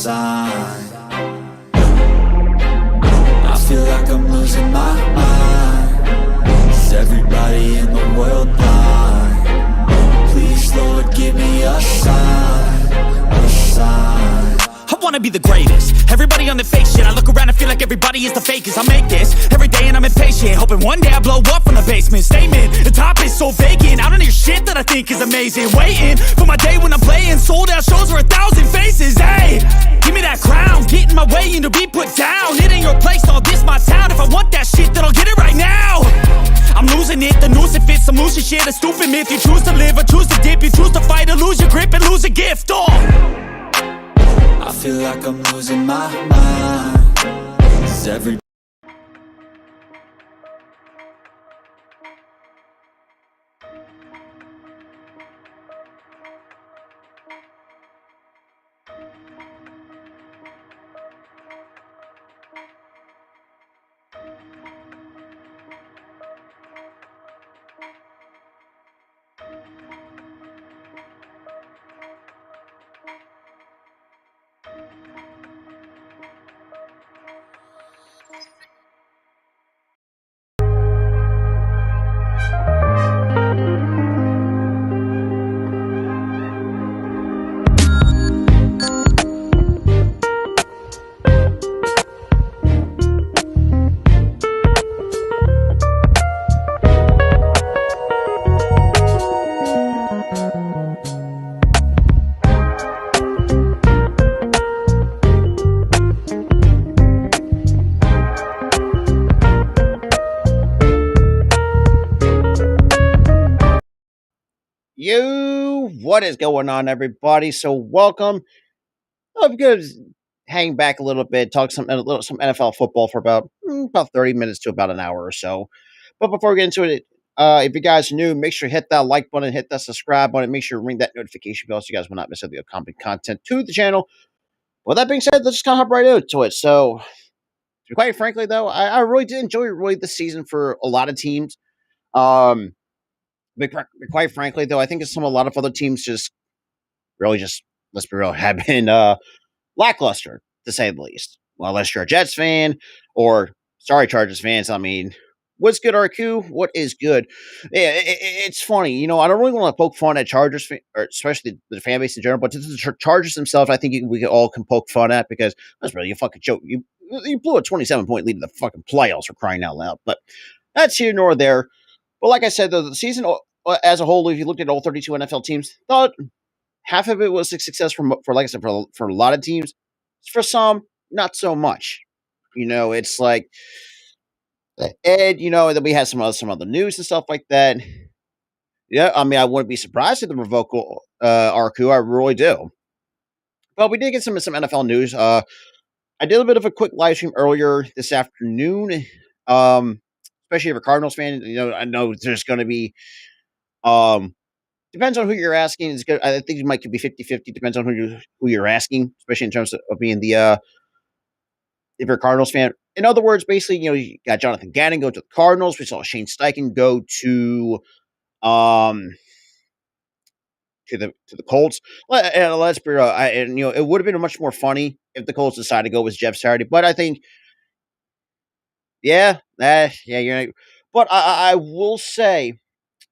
sign. I feel like I'm losing my mind. Is everybody in the world blind? Please, Lord, give me a sign, a sign. I wanna be the greatest. Everybody on the fake shit. I look around and feel like everybody is the fakest. I make this every day and I'm impatient, hoping one day I blow up from the basement. Statement, the top is so vacant. I don't hear shit that I think is amazing. Waiting for my day when I'm playing sold out shows for 1,000 faces. Hey, give me that crown, get in my way and to be put down. It ain't your place, all this my town. If I want that shit, then I'll get it right now. I'm losing it, the noose it fits. I'm losing shit, a stupid myth. You choose to live or choose to dip. You choose to fight or lose your grip and lose a gift. I feel like I'm losing my mind. Is every What is going on, everybody? So welcome. I'm going to hang back a little bit, talk some NFL football for about 30 minutes to about an hour or so. But before we get into it, if you guys are new, make sure to hit that like button, hit that subscribe button, make sure to ring that notification bell so you guys will not miss any upcoming content to the channel. With that being said, let's just kind of hop right into it. So, quite frankly, though, I really did enjoy this season for a lot of teams. But quite frankly, though, I think a lot of other teams just let's be real, have been lackluster, to say the least. Well, unless you're a Jets fan or, sorry, Chargers fans, I mean, what's good, RQ? What is good? Yeah, it's funny. I don't really want to poke fun at Chargers, or especially the fan base in general, but the Chargers themselves, I think we all can poke fun at because that's really a fucking joke. You blew a 27-point lead in the fucking playoffs for crying out loud. But that's here nor there. But like I said, though, the season as a whole, if you looked at all 32 NFL teams, thought half of it was a success for like I said, for a lot of teams. For some, not so much. It's like, and then we had some other news and stuff like that. Yeah, I mean, I wouldn't be surprised if the revoke RQ. I really do. But we did get some NFL news. I did a bit of a quick live stream earlier this afternoon. Especially if you're a Cardinals fan, I know there's going to be, depends on who you're asking. It's good. I think it might be 50-50. Depends on who you're asking, especially in terms of being the, if you're a Cardinals fan. In other words, basically, you got Jonathan Gannon go to the Cardinals. We saw Shane Steichen go to the Colts. Let's be real. It would have been much more funny if the Colts decided to go with Jeff Saturday, but I think, yeah, you're right. But I will say,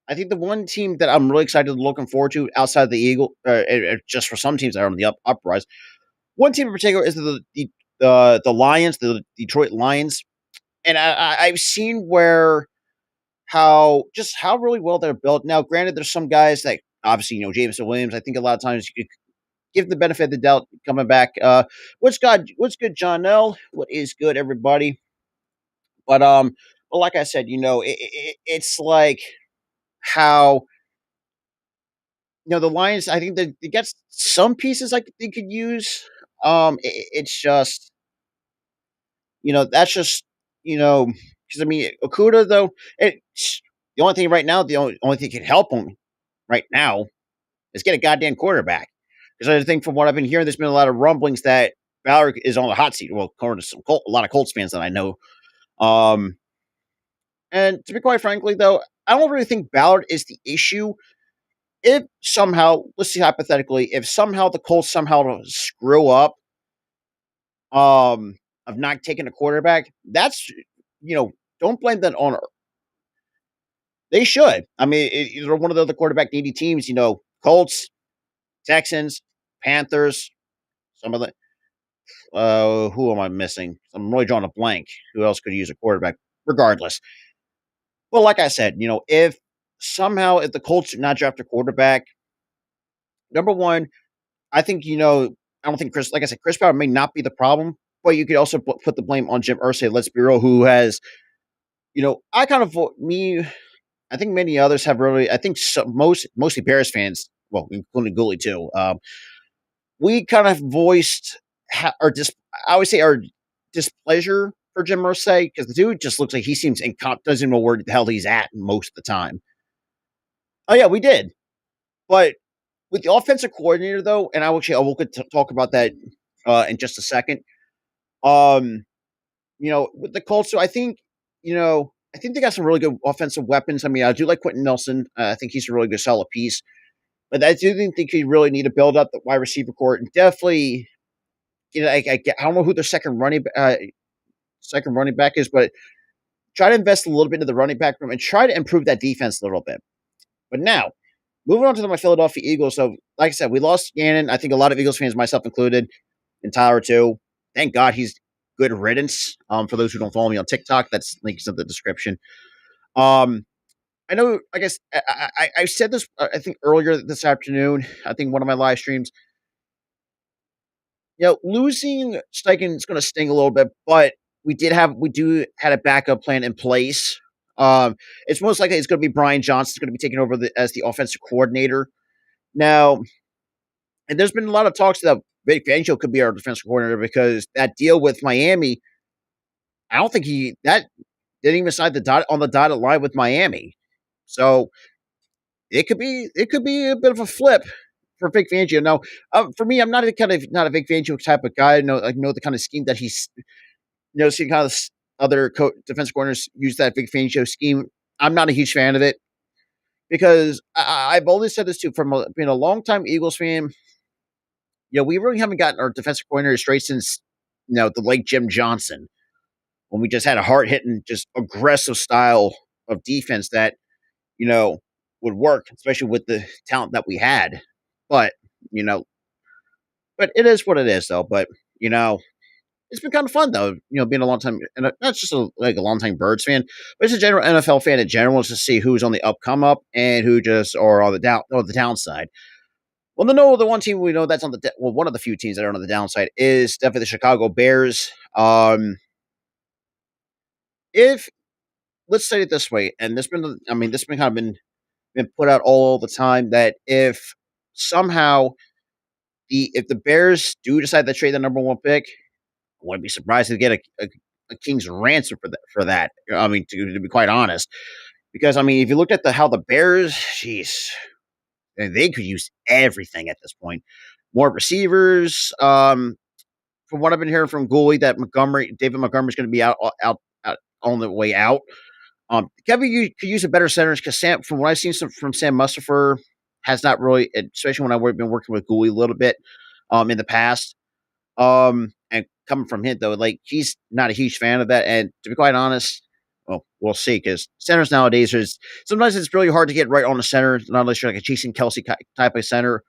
I think the one team that I'm really excited looking forward to outside of the Eagles, just for some teams that are on the uprise, one team in particular is the Lions, the Detroit Lions. And I've seen how really well they're built. Now, granted, there's some guys that obviously, Jameson Williams, I think a lot of times you could give the benefit of the doubt coming back. What's good, John L? What is good, everybody? But like I said, it's like how the Lions. I think they get some pieces like they could use. It's just that's just because I mean Okuda though. The only thing right now, the only thing that can help him right now is get a goddamn quarterback. Because I think from what I've been hearing, there's been a lot of rumblings that Ballard is on the hot seat. Well, according to a lot of Colts fans that I know. And to be quite frankly, though, I don't really think Ballard is the issue. If somehow, let's see hypothetically, if somehow the Colts somehow screw up of not taking a quarterback. That's don't blame that on. They should. I mean, they're one of the other quarterback needy teams. Colts, Texans, Panthers. Some of the who am I missing? I'm really drawing a blank. Who else could use a quarterback? Regardless, well, like I said, if the Colts do not draft a quarterback, number one, I think I don't think like I said, Chris Ballard may not be the problem, but you could also put the blame on Jim Irsay. Let's be real, who has, I kind of me. I think many others have really. I think mostly Bears fans, well, including Gooley too. We kind of voiced I would say our displeasure for Jim Irsay because the dude just looks like he seems doesn't know where the hell he's at most of the time. Oh yeah, we did, but with the offensive coordinator though, and I will talk about that in just a second. Um, with the Colts, so I think they got some really good offensive weapons. I mean, I do like Quentin Nelson. I think he's a really good, solid piece. But I do think you really need to build up the wide receiver court and definitely, I don't know who their second running back is, but try to invest a little bit into the running back room and try to improve that defense a little bit. But now, moving on to my Philadelphia Eagles. So, like I said, we lost Gannon. I think a lot of Eagles fans, myself included, and Tyler too. Thank God he's good riddance. For those who don't follow me on TikTok, that's links in the description. I know. I guess I said this. I think earlier this afternoon. I think one of my live streams. Losing Steichen is going to sting a little bit, but we do had a backup plan in place. It's most likely it's going to be Brian Johnson's going to be taking over as the offensive coordinator now. And there's been a lot of talks that Vic Fangio could be our defensive coordinator because that deal with Miami. I don't think that didn't even sign on the dotted line with Miami. So it could be a bit of a flip for Vic Fangio. Now, for me, I'm not a Vic Fangio type of guy. I know the kind of scheme that he's seeing kind of other defensive coordinators use that Vic Fangio scheme. I'm not a huge fan of it because I've always said this too. From being a longtime Eagles fan, we really haven't gotten our defensive coordinator straight since the late Jim Johnson, when we just had a hard hitting, just aggressive style of defense that would work, especially with the talent that we had. But it is what it is, though. But it's been kind of fun though. Being a long time, and not just a long time Birds fan, but it's a general NFL fan in general, to see who's on the come up and who just are on the downside. Well, the one team we know that's on one of the few teams that are on the downside is definitely the Chicago Bears. If let's say it this way, and this been kind of been put out all the time, that if somehow if the Bears do decide to trade the number one pick, I wouldn't be surprised to get a king's ransom for that. I mean, to be quite honest, because if you looked at how the Bears, jeez, they could use everything at this point. More receivers. From what I've been hearing from Gooley, that David Montgomery's going to be out on the way out. Kevin, you could use a better center because from what I've seen from Sam Mustipher, has not really, especially when I've been working with Gooley a little bit in the past. And coming from him though, he's not a huge fan of that. And to be quite honest, well, we'll see, because centers nowadays sometimes it's really hard to get right on the center, not unless you're like a Jason Kelsey type of center,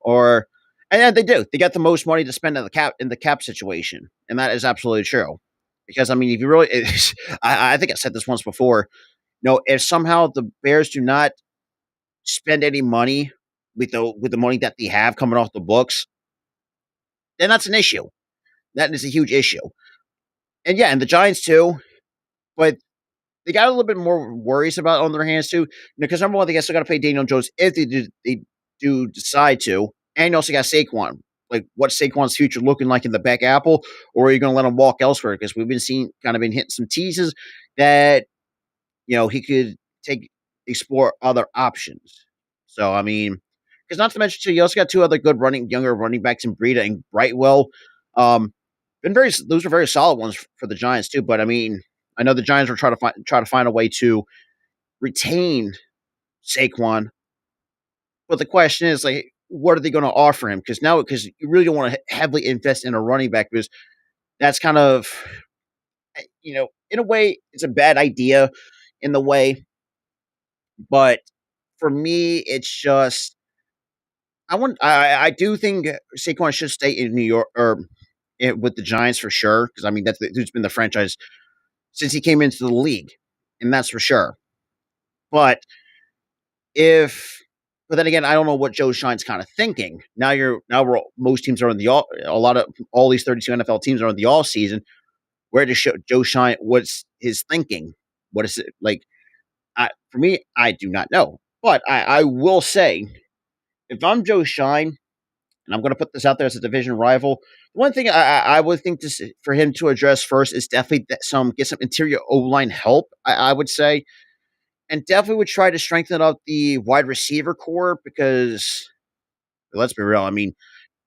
and they do. They got the most money to spend in the cap situation, and that is absolutely true. Because if you really, I think I said this once before. If somehow the Bears do not spend any money with the money that they have coming off the books, then that's an issue. That is a huge issue. And yeah, and the Giants too, but they got a little bit more worries on their hands too. Because number one, they still got to pay Daniel Jones if they do decide to, and you also got Saquon. What's Saquon's future looking like in the back apple, or are you going to let him walk elsewhere? Because we've been hitting some teases that he could explore other options. So because not to mention too, you also got two other good younger running backs in Breida and Brightwell. Those are very solid ones for the Giants too. But I know the Giants are trying to find a way to retain Saquon. But the question is, what are they going to offer him? Because you really don't want to heavily invest in a running back, because that's kind of, in a way, it's a bad idea in the way, but for me, it's just I do think Saquon should stay in New York or with the Giants for sure because I mean that's who's been the franchise since he came into the league, and that's for sure. But if but then again, I don't know what Joe Shine's kind of thinking. Most teams are in the a lot of all these 32 NFL teams are in the all season. Where does Joe Shine? What's his thinking? What is it like? For me, I do not know. But I will say, if I'm Joe Shine, and I'm going to put this out there as a division rival, one thing I would think for him to address first is definitely get some interior O line help. I would say, and definitely would try to strengthen up the wide receiver core because let's be real. I mean,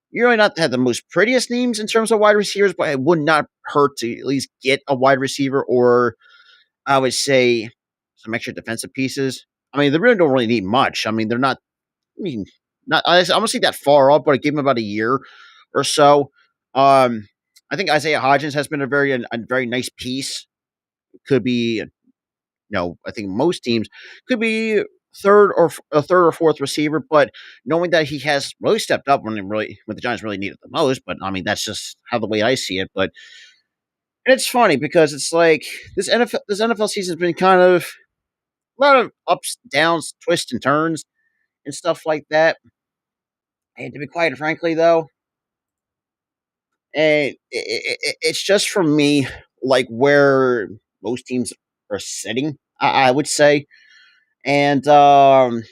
you really not have the most prettiest names in terms of wide receivers, but it would not hurt to at least get a wide receiver or I would say some extra defensive pieces. I mean, they really don't really need much. I mean, they're not. I mean, not. I don't see that far off, but I gave them about a year or so. I think Isaiah Hodgins has been a very nice piece. Could be, I think most teams could be third or fourth receiver, but knowing that he has really stepped up when the Giants really need it the most. But I mean, that's just how the way I see it. But and it's funny because it's like this NFL season's been kind of a lot of ups, downs, twists, and turns, and stuff like that. And to be quite frankly, though, it's just for me like where most teams are sitting. I would say, and but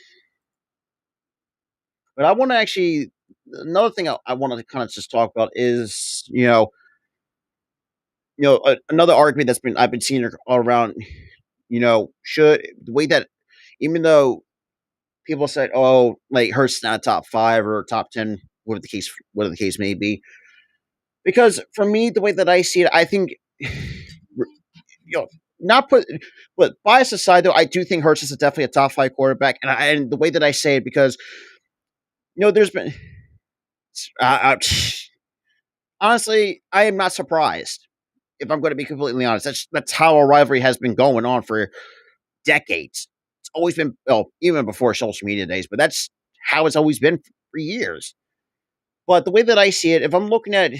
I want to actually another thing I wanted to kind of just talk about is another argument I've been seeing all around. Should the way that even though people said, "Oh, like Hurts not top 5 or top 10, whatever the case may be." Because for me, the way that I see it, I think, not put, but bias aside, though, I do think Hurts is definitely a top 5 quarterback, and the way that I say it, because there's been, uh, uh, honestly, I am not surprised. If I'm going to be completely honest, that's how a rivalry has been going on for decades. It's always been, well, even before social media days, but that's how it's always been for years. But the way that I see it, if I'm looking at,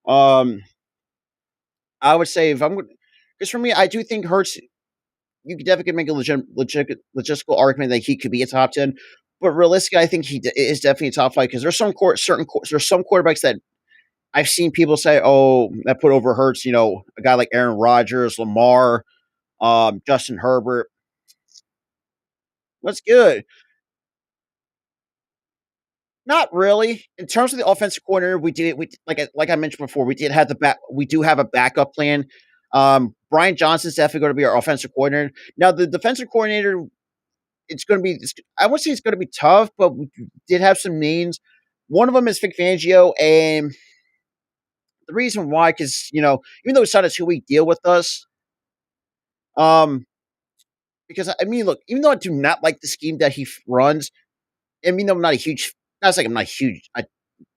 um, I would say if I'm, because for me, I do think Hurts, you could definitely make a logistical argument that he could be a top 10. But realistically, I think is definitely a top 5 because there's some quarterbacks that I've seen people say, oh, that put over Hurts. A guy like Aaron Rodgers, Lamar, Justin Herbert. What's good? Not really. In terms of the offensive coordinator, we did we like I mentioned before, we did have the back. We do have a backup plan. Brian Johnson's definitely going to be our offensive coordinator. Now, the defensive coordinator, it's going to be. I won't say it's going to be tough, but we did have some names. One of them is Vic Fangio, and the reason why, because even though he signed a 2-week deal with us, um, because I mean, look, even though I do not like the scheme that he runs, I mean, I'm not a huge. Not like I'm not huge. I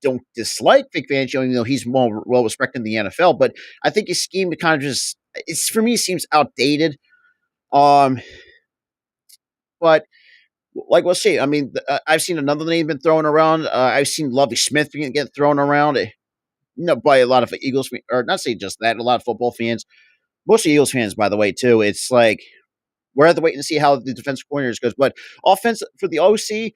don't dislike Vic Fangio, even though he's more well respected in the NFL. But I think his scheme kind of just it's for me seems outdated. Um, but like we'll see. I mean, I've seen another name been thrown around. I've seen Lovie Smith get thrown around. By a lot of Eagles, or not say just that, a lot of football fans, mostly Eagles fans, by the way, too. It's like we're at the wait and see how the defensive coordinators goes. But offense for the OC,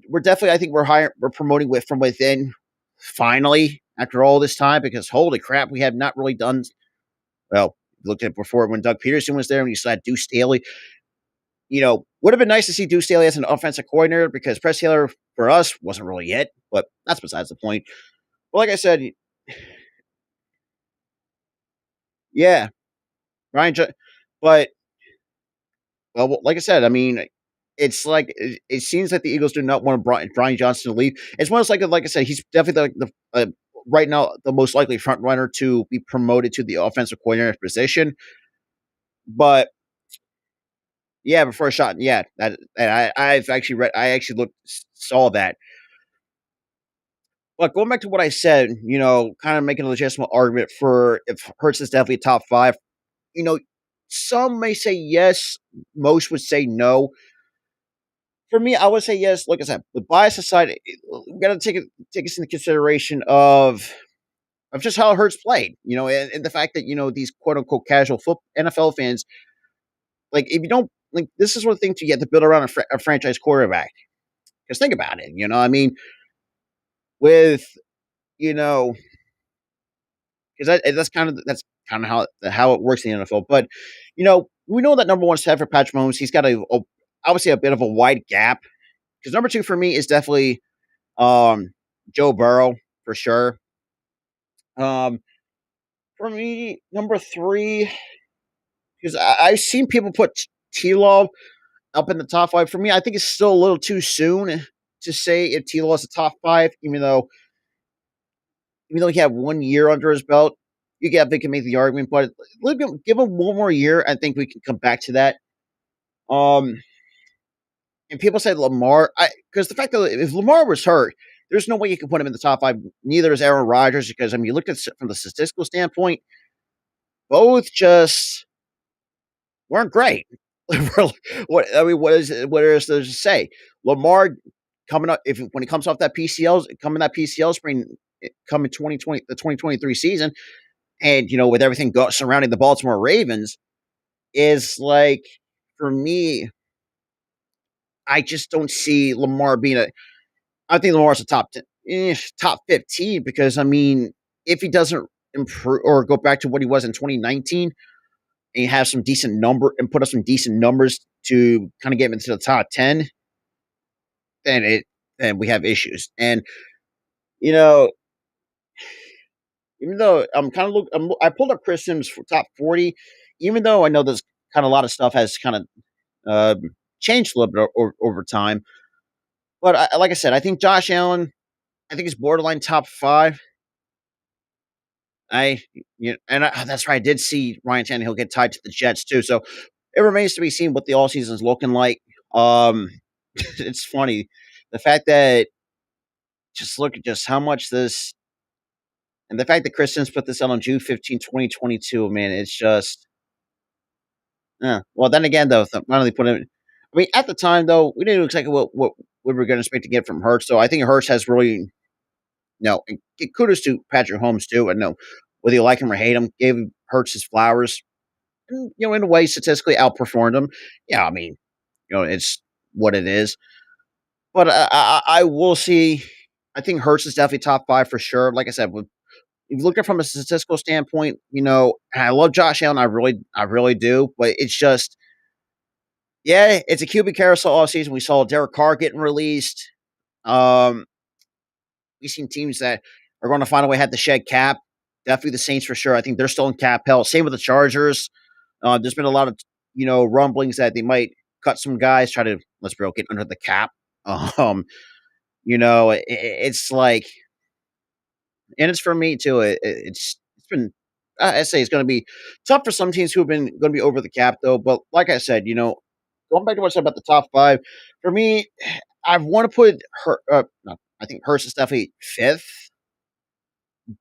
we're definitely. I think we're promoting from within. Finally, after all this time, because holy crap, we have not really done well. Looked at before when Doug Peterson was there, and you saw Deuce Staley. Would have been nice to see Deuce Staley as an offensive coordinator because Press Taylor for us wasn't really it, but that's besides the point. But like I said, yeah, Ryan. But well, like I said, I mean, it's like it seems like the Eagles do not want Brian Johnson to leave. It's most like I said, he's definitely right now the most likely front runner to be promoted to the offensive coordinator position. But yeah, before a shot, yeah, that and I've actually read, I actually saw that. But going back to what I said, kind of making a legitimate argument for if Hurts is definitely top five. You know, some may say yes, most would say no. For me, I would say yes. Like I said, with bias aside, we got to take us into consideration of just how Hurts played. And the fact that these quote unquote casual NFL fans, like, if you don't like, this is one of the things you get to build around a franchise quarterback. Because think about it, I mean, with you know, because that's kind of how it works in the NFL. But we know that number one set for Patrick Mahomes, he's got obviously a bit of a wide gap. Because number two for me is definitely Joe Burrow for sure. Um, for me, number three, because I've seen people put T Law up in the top five. For me, I think it's still a little too soon to say if T Law is a top five, even though he had 1 year under his belt. They can make the argument, but give him one more year. I think we can come back to that. Um, and people say Lamar, because the fact that if Lamar was hurt, there's no way you can put him in the top five. Neither is Aaron Rodgers, because you looked at from the statistical standpoint, both just weren't great. What is there to say? Lamar coming up when he comes off that PCL sprain, coming 2020 the 2023 season, and with everything surrounding the Baltimore Ravens, is like, for me, I just don't see Lamar being I think Lamar's a top 10, top 15, because if he doesn't improve or go back to what he was in 2019 and have some decent number and put up some decent numbers to kind of get him into the top 10, then we have issues. And you know, even though I pulled up Chris Sims for top 40, even though I know there's kind of a lot of stuff has kind of uh, changed a little bit over time. But like I said, I think Josh Allen, I think he's borderline top five. That's right. I did see Ryan Tannehill get tied to the Jets too. So it remains to be seen what the all season is looking like. It's funny, the fact that just look at just how much this, and the fact that Christians put this out on June 15, 2022. Man, it's just, well, then again, though, finally put it. At the time, though, we didn't know exactly what we were going to expect to get from Hurts. So I think Hurts has really, and kudos to Patrick Holmes too. And no, whether you like him or hate him, gave Hurts his flowers. And, in a way, statistically outperformed him. Yeah, it's what it is. But I will see. I think Hurts is definitely top five for sure. Like I said, if you look at it from a statistical standpoint, and I love Josh Allen, I really do. But it's just, yeah, it's a QB carousel all season. We saw Derek Carr getting released. We've seen teams that are going to find a way to have to shed cap. Definitely the Saints for sure. I think they're still in cap hell. Same with the Chargers. There's been a lot of rumblings that they might cut some guys, try to, let's be real, get under the cap. It's like, and it's for me too. It's been, I say it's going to be tough for some teams who have been going to be over the cap though. But like I said, going back to what I said about the top five, for me, I want to put her. No, I think Hurst is definitely fifth.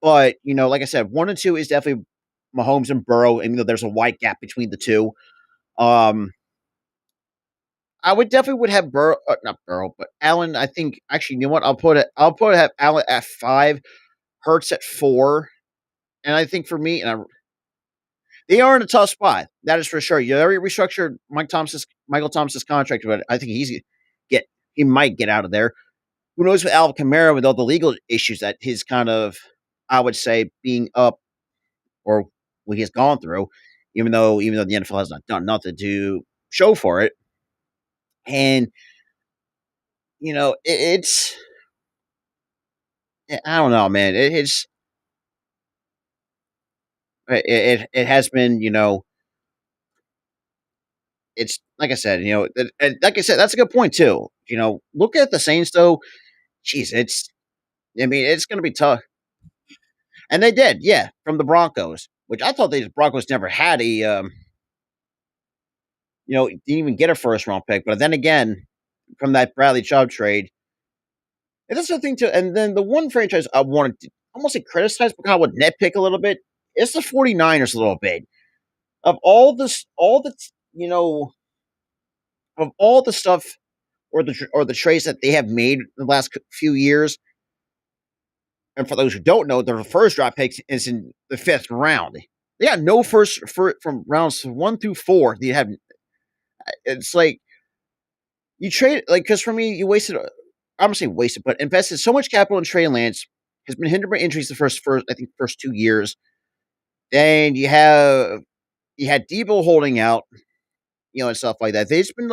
But like I said, 1 and 2 is definitely Mahomes and Burrow, even though there's a wide gap between the two. I would have Burrow, not Burrow, but Allen. I think actually, you know what? I'll have Allen at 5, Hurts at 4, and I think for me, they are in a tough spot. That is for sure. You already restructured Michael Thomas's contract, but I think he might get out of there. Who knows with Alvin Kamara, with all the legal issues that his kind of, I would say, being up, or what he has gone through, even though the NFL has not done nothing to show for it. And it's, I don't know, man. It has been, it's like I said, like I said, that's a good point too. Look at the Saints though. Jeez, it's going to be tough. And they did, yeah, from the Broncos, which I thought the Broncos never had didn't even get a first round pick. But then again, from that Bradley Chubb trade, And that's the thing too. And then the one franchise I wanted to almost say criticize, but kind of would nitpick a little bit. It's the 49ers a little bit. Of all the you know, of all the stuff or the trades that they have made in the last few years, and for those who don't know, their first draft pick is in the fifth round. They got no first from rounds 1 through 4. They have it's like you trade like because for me you wasted. I'm gonna say wasted, but invested so much capital in Trey Lance has been hindered by injuries the first I think first 2 years. Then you had Debo holding out, and stuff like that. There's been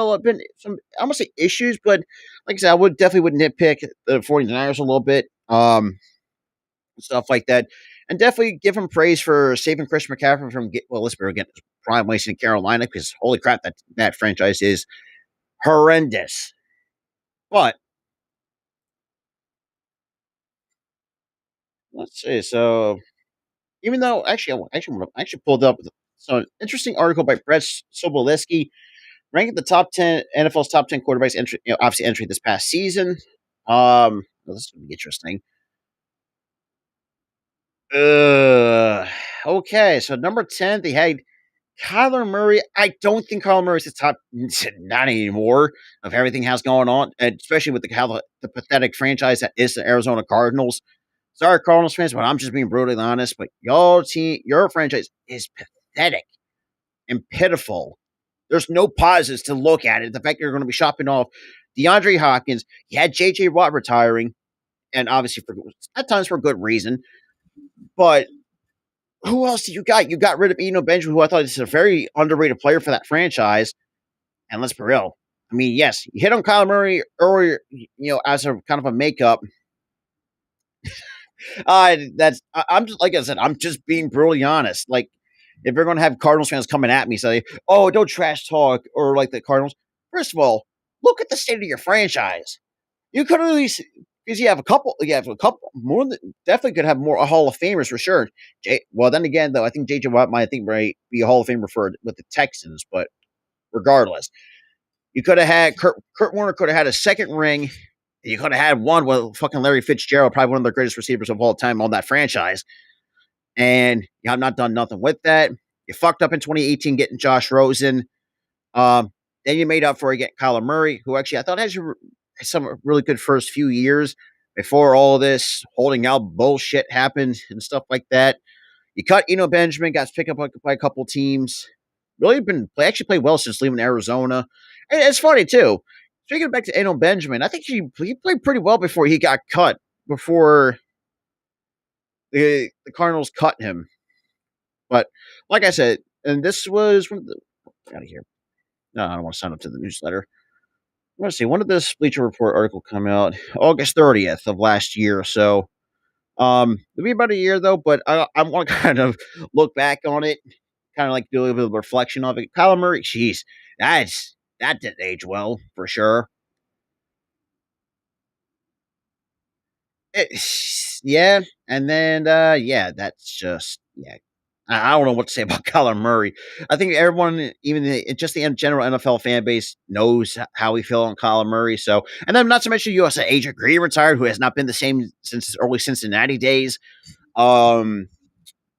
some I'm gonna say issues, but like I said, I would definitely would nitpick the 49ers a little bit. Stuff like that. And definitely give him praise for saving Chris McCaffrey from let's be again prime wasting in Carolina because holy crap, that franchise is horrendous. But let's see. So even though I actually pulled up so an interesting article by Brett Sobolewski ranking the top 10 NFL's top 10 quarterbacks entry, obviously entry this past season. Well, this is gonna be interesting. Okay, so number 10, they had Kyler Murray. I don't think Kyler Murray's the top, not anymore, of everything has going on, and especially with the pathetic franchise that is the Arizona Cardinals. Sorry, Cardinals fans, but I'm just being brutally honest. But your franchise is pathetic and pitiful. There's no positives to look at it. The fact you're going to be shopping off DeAndre Hopkins, you had J.J. Watt retiring, and obviously at times for good reason. But who else did you got? You got rid of Benjamin, who I thought is a very underrated player for that franchise. And let's be real. I mean, yes, you hit on Kyler Murray earlier, as a kind of a makeup. I'm just like I said, I'm just being brutally honest. Like, if you're going to have Cardinals fans coming at me say, "Oh, don't trash talk," or like the Cardinals. First of all, look at the state of your franchise. You could at least because you have a couple more than definitely could have more Hall of Famers for sure. Well, then again, though, I think JJ Watt might be a Hall of Famer with the Texans, but regardless, you could have had Kurt Warner could have had a second ring. You could have had one with fucking Larry Fitzgerald, probably one of the greatest receivers of all time on that franchise, and you have not done nothing with that. You fucked up in 2018 getting Josh Rosen. Then you made up for it getting Kyler Murray, who actually I thought had some really good first few years before all this holding out bullshit happened and stuff like that. You cut Benjamin, got picked up by a couple teams. Really actually played well since leaving Arizona. And it's funny too. Speaking back to Benjamin, I think he played pretty well before he got cut. Before the Cardinals cut him. But like I said, and this was out of here. No, I don't want to sign up to the newsletter. Let's see. When did this Bleacher Report article come out? August 30th of last year. So, it'll be about a year though. But I want to kind of look back on it, kind of like do a little bit of reflection of it. Kyler Murray, jeez, that didn't age well for sure. Yeah, and then that's just I don't know what to say about Kyler Murray. I think everyone, just the general NFL fan base, knows how we feel on Kyler Murray. So, and then not to mention USA Agent Green retired, who has not been the same since his early Cincinnati days. But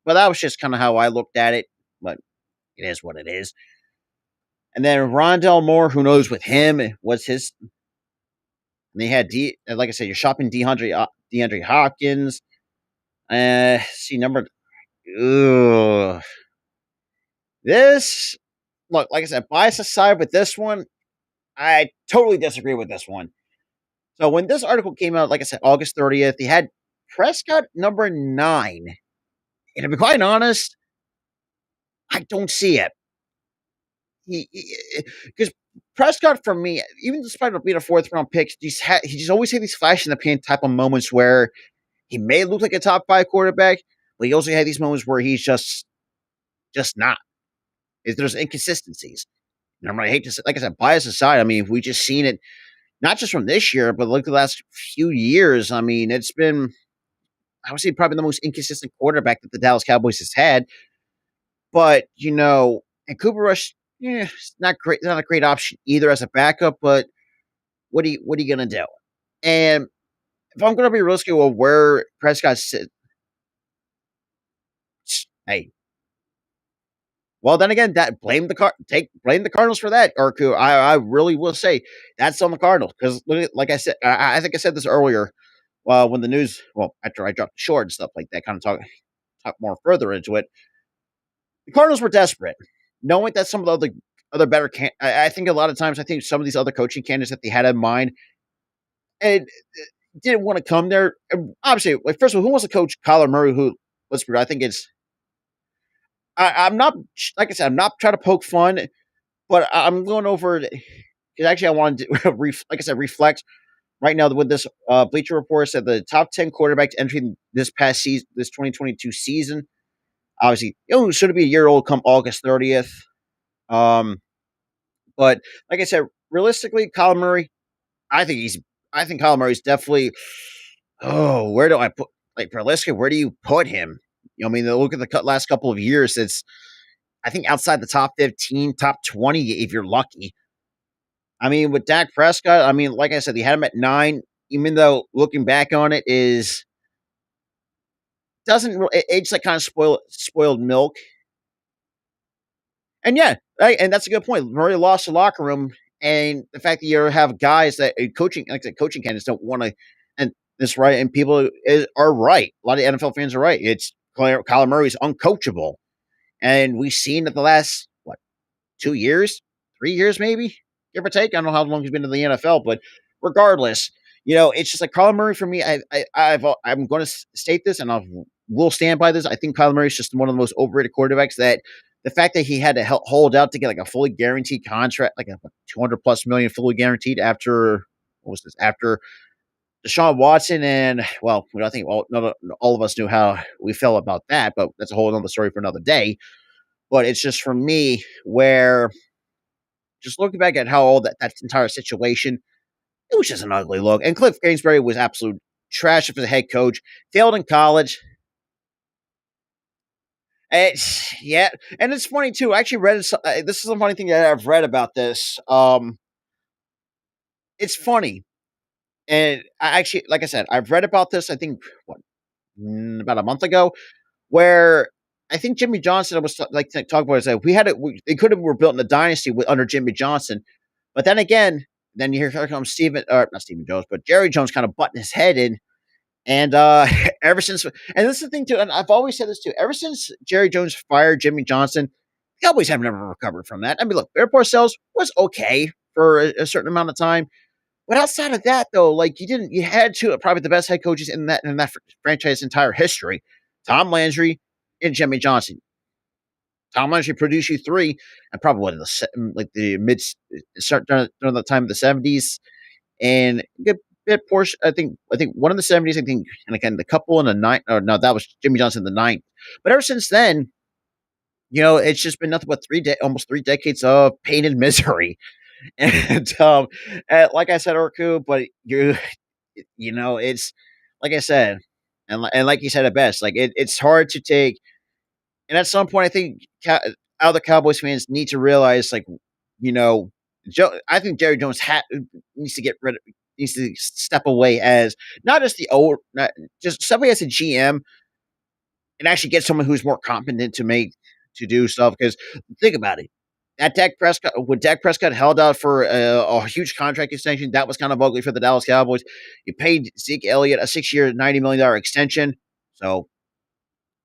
that was just kind of how I looked at it. But it is what it is. And then Rondell Moore, who knows with him was his. And they had like I said, you're shopping DeAndre Hopkins. See number. Ugh. This look, like I said, bias aside with this one, I totally disagree with this one. So when this article came out, like I said, August 30th, they had Prescott number 9. And to be quite honest, I don't see it. Because Prescott, for me, even despite being a fourth round pick, he's always had these flash in the pan type of moments where he may look like a top 5 quarterback, but he also had these moments where he's just not. There's inconsistencies. And I'm going to hate to say, like I said, bias aside, I mean, we just seen it, not just from this year, but look at the last few years. I mean, it's been, I would say, probably the most inconsistent quarterback that the Dallas Cowboys has had. But, and Cooper Rush, it's not great, not a great option either as a backup, but what are you going to do? And if I'm going to be realistic with where Prescott sits, hey, well, then again, that blame the Cardinals for that, Arku. I really will say that's on the Cardinals because, like I said, I think I said this earlier. When the news, well, after I dropped the short and stuff like that, kind of talk more further into it. The Cardinals were desperate, knowing that some of the other better I think a lot of times I think some of these other coaching candidates that they had in mind and didn't want to come there. And obviously, like first of all, who wants to coach Kyler Murray? Who, let's be real, I think it's. I'm not like I said, I'm not trying to poke fun, but I'm going over. Because actually, I wanted to, like I said, reflect right now with this Bleacher Report said the top 10 quarterbacks entering this past season, this 2022 season. Obviously, should it be a year old come August 30th? Um, but like I said, realistically, Kyler Murray, I think he's. I think Kyler Murray's definitely. Oh, where do I put like realistically? Where do you put him? I mean, look at the last couple of years. It's I think outside the top 15, top 20, if you're lucky. I mean, with Dak Prescott, I mean, like I said, they had him at 9. Even though looking back on it is doesn't it's like kind of spoiled milk. And yeah, right, and that's a good point. Murray lost the locker room, and the fact that you have guys that coaching, like I said, coaching candidates don't want to, and this right, and people are right. A lot of NFL fans are right. It's Kyler Murray's uncoachable, and we've seen it the last what 2 years, 3 years, maybe give or take. I don't know how long he's been in the NFL, but regardless, it's just like Kyler Murray for me. I'm going to state this, and will stand by this. I think Kyler Murray is just one of the most overrated quarterbacks. That the fact that he had to hold out to get like a fully guaranteed contract, like a 200 plus million fully guaranteed after what was this after Deshaun Watson, and well, I think all of us knew how we felt about that, but that's a whole other story for another day. But it's just for me where just looking back at how all that entire situation, it was just an ugly look. And Cliff Kingsbury was absolute trash as a head coach. Failed in college. Yeah, and it's funny too. I actually read this is a funny thing that I've read about this. It's funny, and I actually, like I said, I've read about this. I think about a month ago, where I think Jimmy Johnson was like talking about. Is that they could have were built in a dynasty under Jimmy Johnson, but then again, then here comes not Stephen Jones, but Jerry Jones kind of butting his head in. And ever since, and this is the thing too, and I've always said this too, ever since Jerry Jones fired Jimmy Johnson, the Cowboys have never recovered from that. I mean, look, airport sales was okay for a certain amount of time, but outside of that, though, like you had probably the best head coaches in that franchise entire history, Tom Landry and Jimmy Johnson. Tom Landry produced you 3, and probably what like the mid start during the time of the 70s, and good bit portion. I think one of the 70s. I think, and again the couple in the 9. Or no, that was Jimmy Johnson in the 9th. But ever since then, it's just been nothing but almost 3 decades of pain and misery. And like I said, Orku, but it's like I said, and like you said it best. Like it's hard to take. And at some point, I think other Cowboys fans need to realize, like, I think Jerry Jones needs to get rid of, needs to step away as not just not just somebody as a GM and actually get someone who's more competent to do stuff. Because think about it, when Dak Prescott held out for a huge contract extension, that was kind of ugly for the Dallas Cowboys. You paid Zeke Elliott a 6-year, $90 million extension, so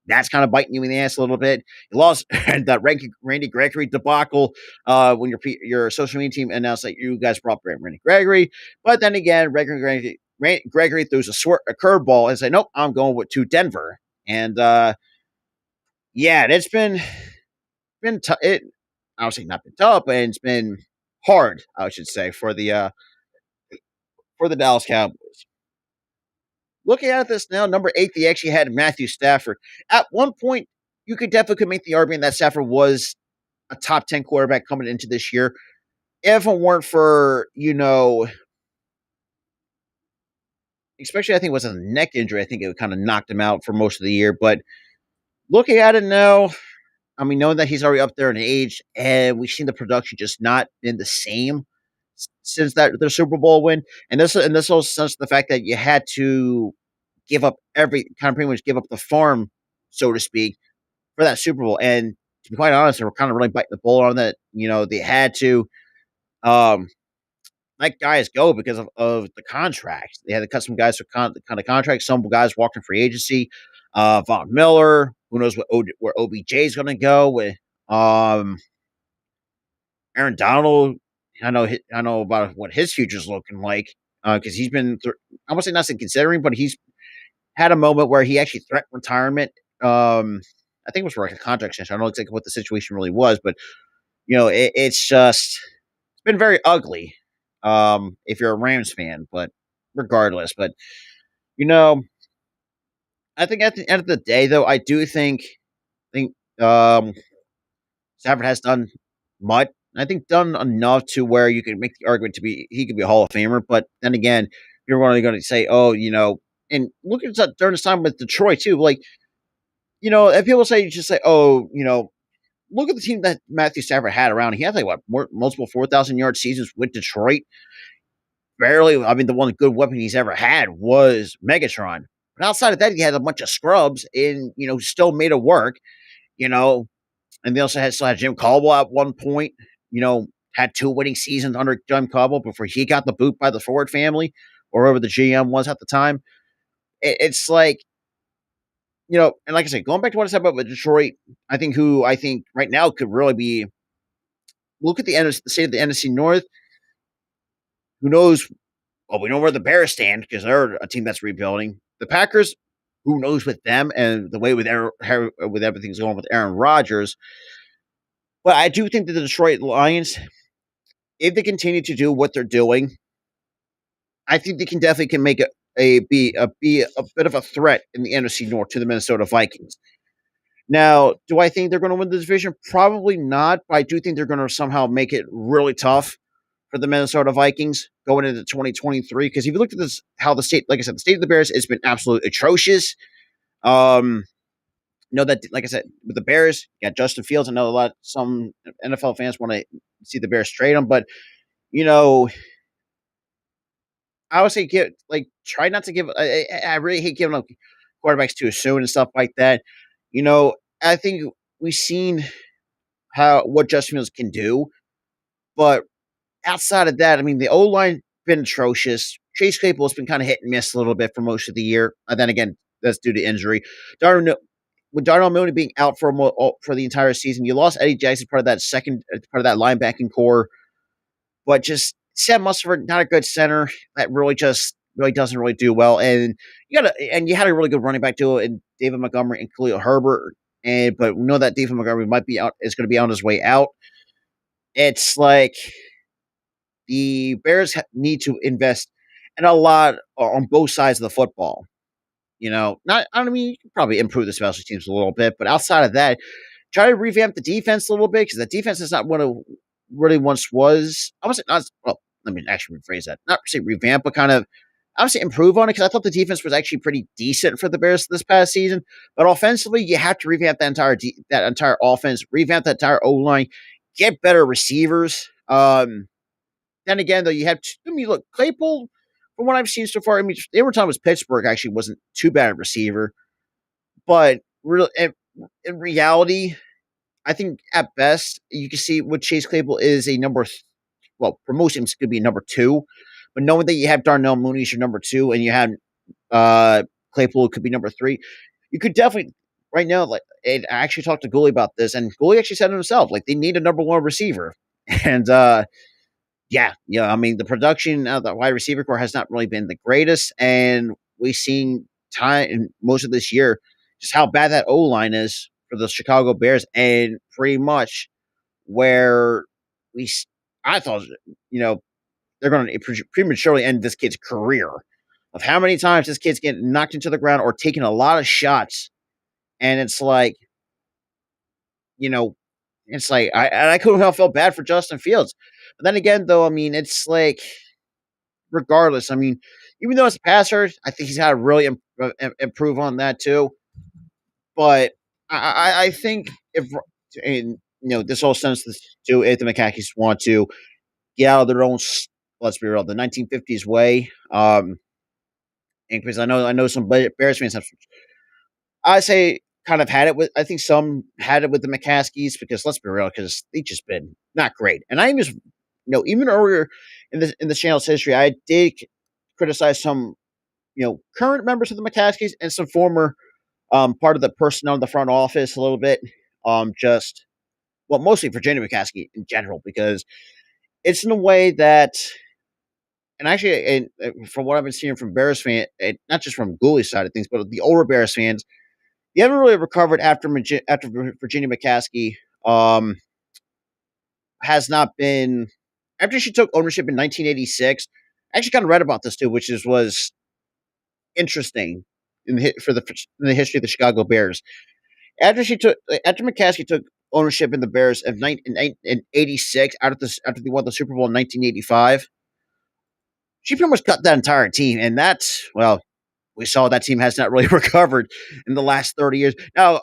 that's kind of biting you in the ass a little bit. You lost that Randy Gregory debacle when your social media team announced that you guys brought Randy Gregory. But then again, Gregory throws a curveball and said, nope, I'm going to Denver. And yeah, it's been it obviously not been tough, but it's been hard, I should say, for the Dallas Cowboys. Looking at this now, number 8, they actually had Matthew Stafford. At one point, you could definitely make the argument that Stafford was a top 10 quarterback coming into this year. If it weren't for, especially I think it was a neck injury. I think it kind of knocked him out for most of the year. But looking at it now, I mean, knowing that he's already up there in age, and we've seen the production just not been the same since that their Super Bowl win, and this whole sense of the fact that you had to give up every kind of pretty much give up the farm, so to speak, for that Super Bowl. And to be quite honest, they were kind of really biting the bullet on that. They had to um, let guys go because of the contracts. They had to cut some guys for kind of contracts. Some guys walked in free agency. Von Miller, who knows where OBJ is going to go with um, Aaron Donald. I know about what his future's looking like because he's been. I won't say not considering, but he's had a moment where he actually threatened retirement. I think it was for like a contract extension. I don't know exactly what the situation really was, but it's been very ugly. If you're a Rams fan, but regardless, but you know, I think at the end of the day, though, I think Stafford has done much. I think done enough to where you can make the argument to be he could be a Hall of Famer. But then again, you're only going to say, oh, and look at that during this time with Detroit too. Like, if people say you just say, oh, look at the team that Matthew Stafford had around. He had like multiple 4,000-yard seasons with Detroit. Barely, I mean, the one good weapon he's ever had was Megatron. But outside of that, he had a bunch of scrubs and still made it work. You know, and they also still had Jim Caldwell at one point. Had 2 winning seasons under Jim Caldwell before he got the boot by the Ford family or whoever the GM was at the time. It's like, and like I said, going back to what I said about Detroit, I think right now could really be look at the state of the NFC North. Who knows? Well, we know where the Bears stand because they're a team that's rebuilding. The Packers, who knows with them and the way with everything's going with Aaron Rodgers. But I do think that the Detroit Lions, if they continue to do what they're doing, I think they can make be a bit of a threat in the NFC North to the Minnesota Vikings. Now, do I think they're going to win the division? Probably not, but I do think they're going to somehow make it really tough for the Minnesota Vikings going into 2023. Because if you look at this, how the state, like I said, the state of the Bears has been absolutely atrocious. That, like I said, with the Bears, you got Justin Fields. I know some NFL fans want to see the Bears trade him, but I would say try not to give. I really hate giving up quarterbacks too soon and stuff like that. I think we've seen what Justin Fields can do, but outside of that, I mean, the O line been atrocious. Chase Claypool has been kind of hit and miss a little bit for most of the year, and then again, that's due to injury. With Darnell Mooney being out for the entire season, you lost Eddie Jackson, part of that linebacking core, but just Sam Musselford, not a good center. That really doesn't really do well. And you had a really good running back duo in David Montgomery and Khalil Herbert. But we know that David Montgomery is going to be on his way out. It's like the Bears need to invest in a lot on both sides of the football. You can probably improve the special teams a little bit, but outside of that, try to revamp the defense a little bit because the defense is not what it really once was. I would say not. Well, let me actually rephrase that. Not say revamp, but kind of, I would say improve on it because I thought the defense was actually pretty decent for the Bears this past season. But offensively, you have to revamp that entire offense, revamp that entire O line, get better receivers. Then again, though, look, Claypool. From what I've seen so far, I mean, they were talking was Pittsburgh actually wasn't too bad a receiver, but really, in reality, I think at best you can see what Chase Claypool is a number. For most teams, could be a number 2, but knowing that you have Darnell Mooney as your number 2, and you have Claypool could be number 3, you could definitely right now. And I actually talked to Gooley about this, and Gooley actually said it himself, they need a number 1 receiver, and Yeah, I mean, the production of the wide receiver core has not really been the greatest, and we've seen time in most of this year just how bad that O line is for the Chicago Bears, and pretty much where I thought, they're going to prematurely end this kid's career of how many times this kid's getting knocked into the ground or taking a lot of shots, and it's like, I couldn't help feel bad for Justin Fields. But then again, though, I mean, it's like, regardless, I mean, even though it's a passer, I think he's got to really improve on that too. But I think this all sends to if the McCaskies want to get out of their own let's be real, the 1950s way. And because I know some Bears fans have, I say, kind of had it with. I think some had it with the McCaskies because let's be real, because they just been not great. And I was, even earlier in the channel's history, I did criticize some, current members of the McCaskies and some former part of the personnel in the front office a little bit. Just well, mostly Virginia McCaskey in general, because it's in a way that, and actually, from what I've been seeing from Bears fans, not just from Gooley's side of things, but the older Bears fans, they haven't really recovered after Virginia McCaskey has not been after she took ownership in 1986. I actually kind of read about this too, which was interesting in the history of the Chicago Bears. After McCaskey took ownership in the Bears in '86 after they won the Super Bowl in 1985, she pretty much cut that entire team, and that's well, we saw that team has not really recovered in the last 30 years. Now,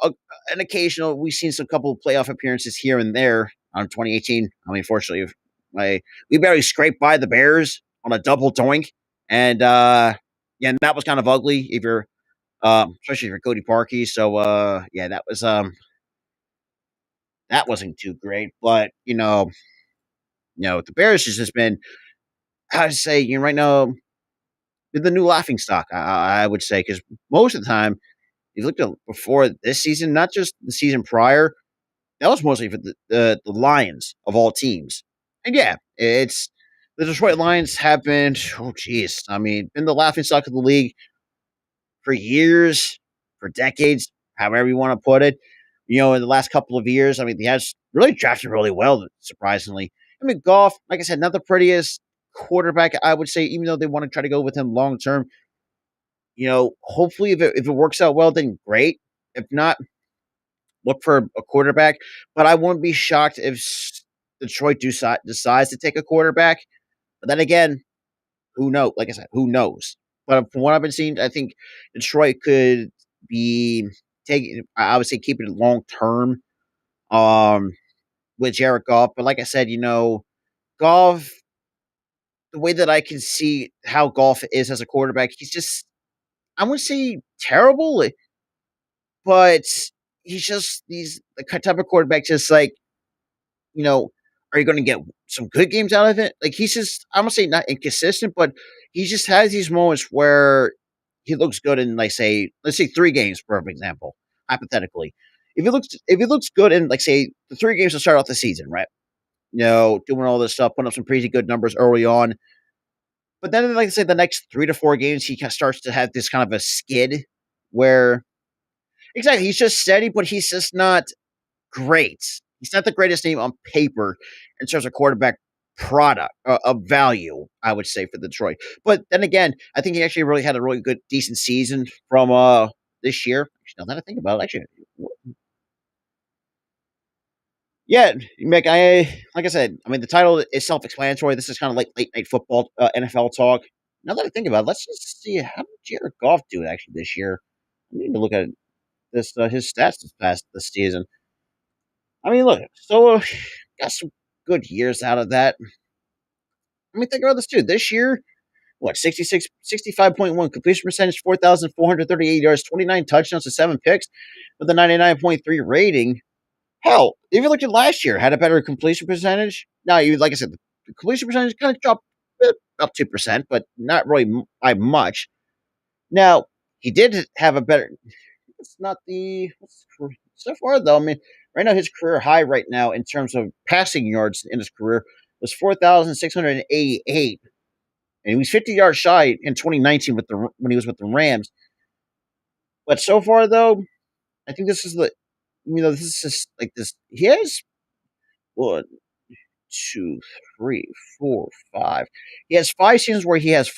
an occasional, we've seen some couple of playoff appearances here and there. On 2018, I mean, fortunately, we barely scraped by the Bears on a double doink, and yeah, and that was kind of ugly if you're, especially for Cody Parkey. So yeah, that wasn't too great. But the Bears has just been, how to say, right now, the new laughing stock. I would say, because most of the time, you looked at before this season, not just the season prior, that was mostly for the Lions of all teams. And yeah, it's the Detroit Lions have been, oh geez, I mean, been the laughing stock of the league for years, for decades, however you want to put it. In the last couple of years, I mean, he has really drafted really well, surprisingly. I mean, Goff, like I said, not the prettiest quarterback, I would say, even though they want to try to go with him long term. Hopefully, if it works out well, then great. If not, look for a quarterback. But I wouldn't be shocked if Detroit decides to take a quarterback. But then again, who knows? Like I said, who knows? But from what I've been seeing, I think Detroit could be taking. I would say keeping it long term, with Jared Goff. But like I said, Goff. The way that I can see how Goff is as a quarterback, he's just, I wouldn't say terrible, but he's the type of quarterback, just like, are you going to get some good games out of it? Like, he's just, I'm going to say not inconsistent, but he just has these moments where he looks good in, like, let's say 3 games, for example, hypothetically. If he looks good in, like, say, the 3 games to start off the season, right? Doing all this stuff, putting up some pretty good numbers early on. But then, like I say, the next 3 to 4 games, he starts to have this kind of a skid where, exactly, he's just steady, but he's just not great. He's not the greatest name on paper in terms of quarterback product of value, I would say, for Detroit. But then again, I think he actually really had a really good, decent season from this year. Now that I think about it, actually, yeah, Mick. Like I said, I mean, the title is self-explanatory. This is kind of like late night football, NFL talk. Now that I think about it, let's just see how did Jared Goff do actually this year. I need to look at his stats this season. I mean, look, so got some good years out of that. I mean, think about this too. This year, what, 65.1 completion percentage, 4,438 yards, 29 touchdowns to 7 picks with a 99.3 rating. Hell, if you looked at last year, had a better completion percentage. Now, like I said, the completion percentage kind of dropped up 2%, but not really by much. Now, he did have a better. It's not the so far though. I mean, right now his career high right now in terms of passing yards in his career was 4,688, and he was 50 yards shy in 2019 when he was with the Rams. But so far though, I think this is this is just like this. He has 1, 2, 3, 4, 5. He has 5 seasons where he has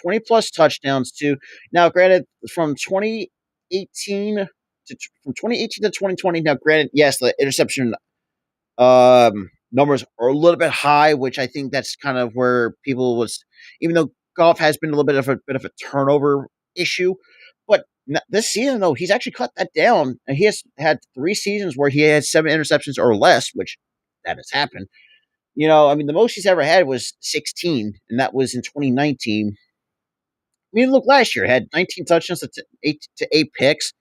20 plus touchdowns too. Now, granted, from 2018 to 2020. Now, granted, yes, the interception numbers are a little bit high, which I think that's kind of where people was. Even though Goff has been a little bit of a turnover issue, but this season though he's actually cut that down, and he has had 3 seasons where he had 7 interceptions or less, which that has happened. I mean, the most he's ever had was 16, and that was in 2019. I mean, look, last year had 19 touchdowns to eight picks,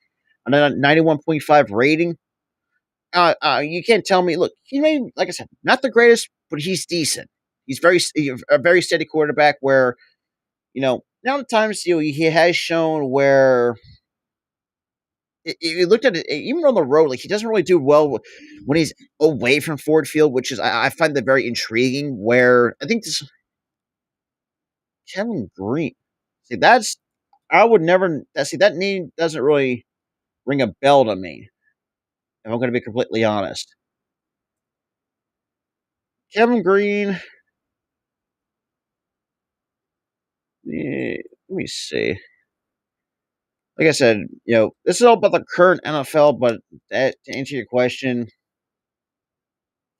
and a 91.5 rating. You can't tell me. Look, he may, like I said, not the greatest, but he's decent. He's a very steady quarterback. Where now at times he has shown where you looked at it even on the road, like he doesn't really do well when he's away from Ford Field, which is I find that very intriguing. Where I think this Kevin Green, see that's I would never see that name doesn't really ring a bell to me. If I'm going to be completely honest, Kevin Green. Let me see. Like I said, this is all about the current NFL, but to answer your question,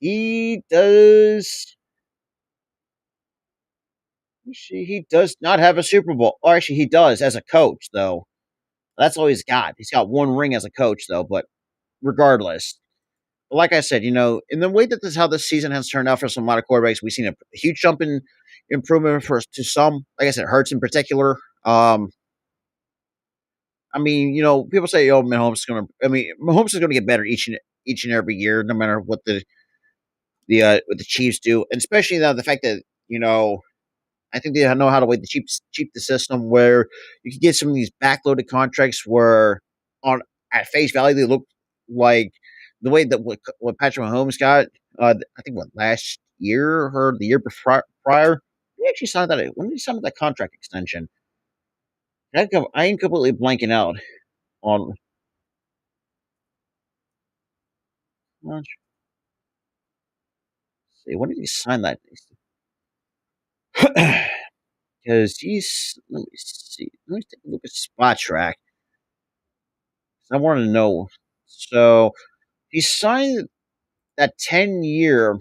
he does. Actually, he does not have a Super Bowl. Or actually, he does as a coach, though. That's all he's got. He's got one ring as a coach, though. But regardless, like I said, in the way that this how this season has turned out for some a lot of quarterbacks, we've seen a huge jump in improvement for to some. Like I said, Hurts in particular. I mean, people say, "Oh, Mahomes is going to." I mean, Mahomes is going to get better each and every year, no matter what the Chiefs do, and especially now the fact that I think they know how to cheap the system where you can get some of these backloaded contracts where on at face value they look like the way that what Patrick Mahomes got. I think what last year or the year before prior. He actually signed that. When did he sign that contract extension? I ain't completely blanking out on. Let's see, when did he sign that? Because he's let me see. Let me take a look at Spot Track. I want to know. So he signed that 10-year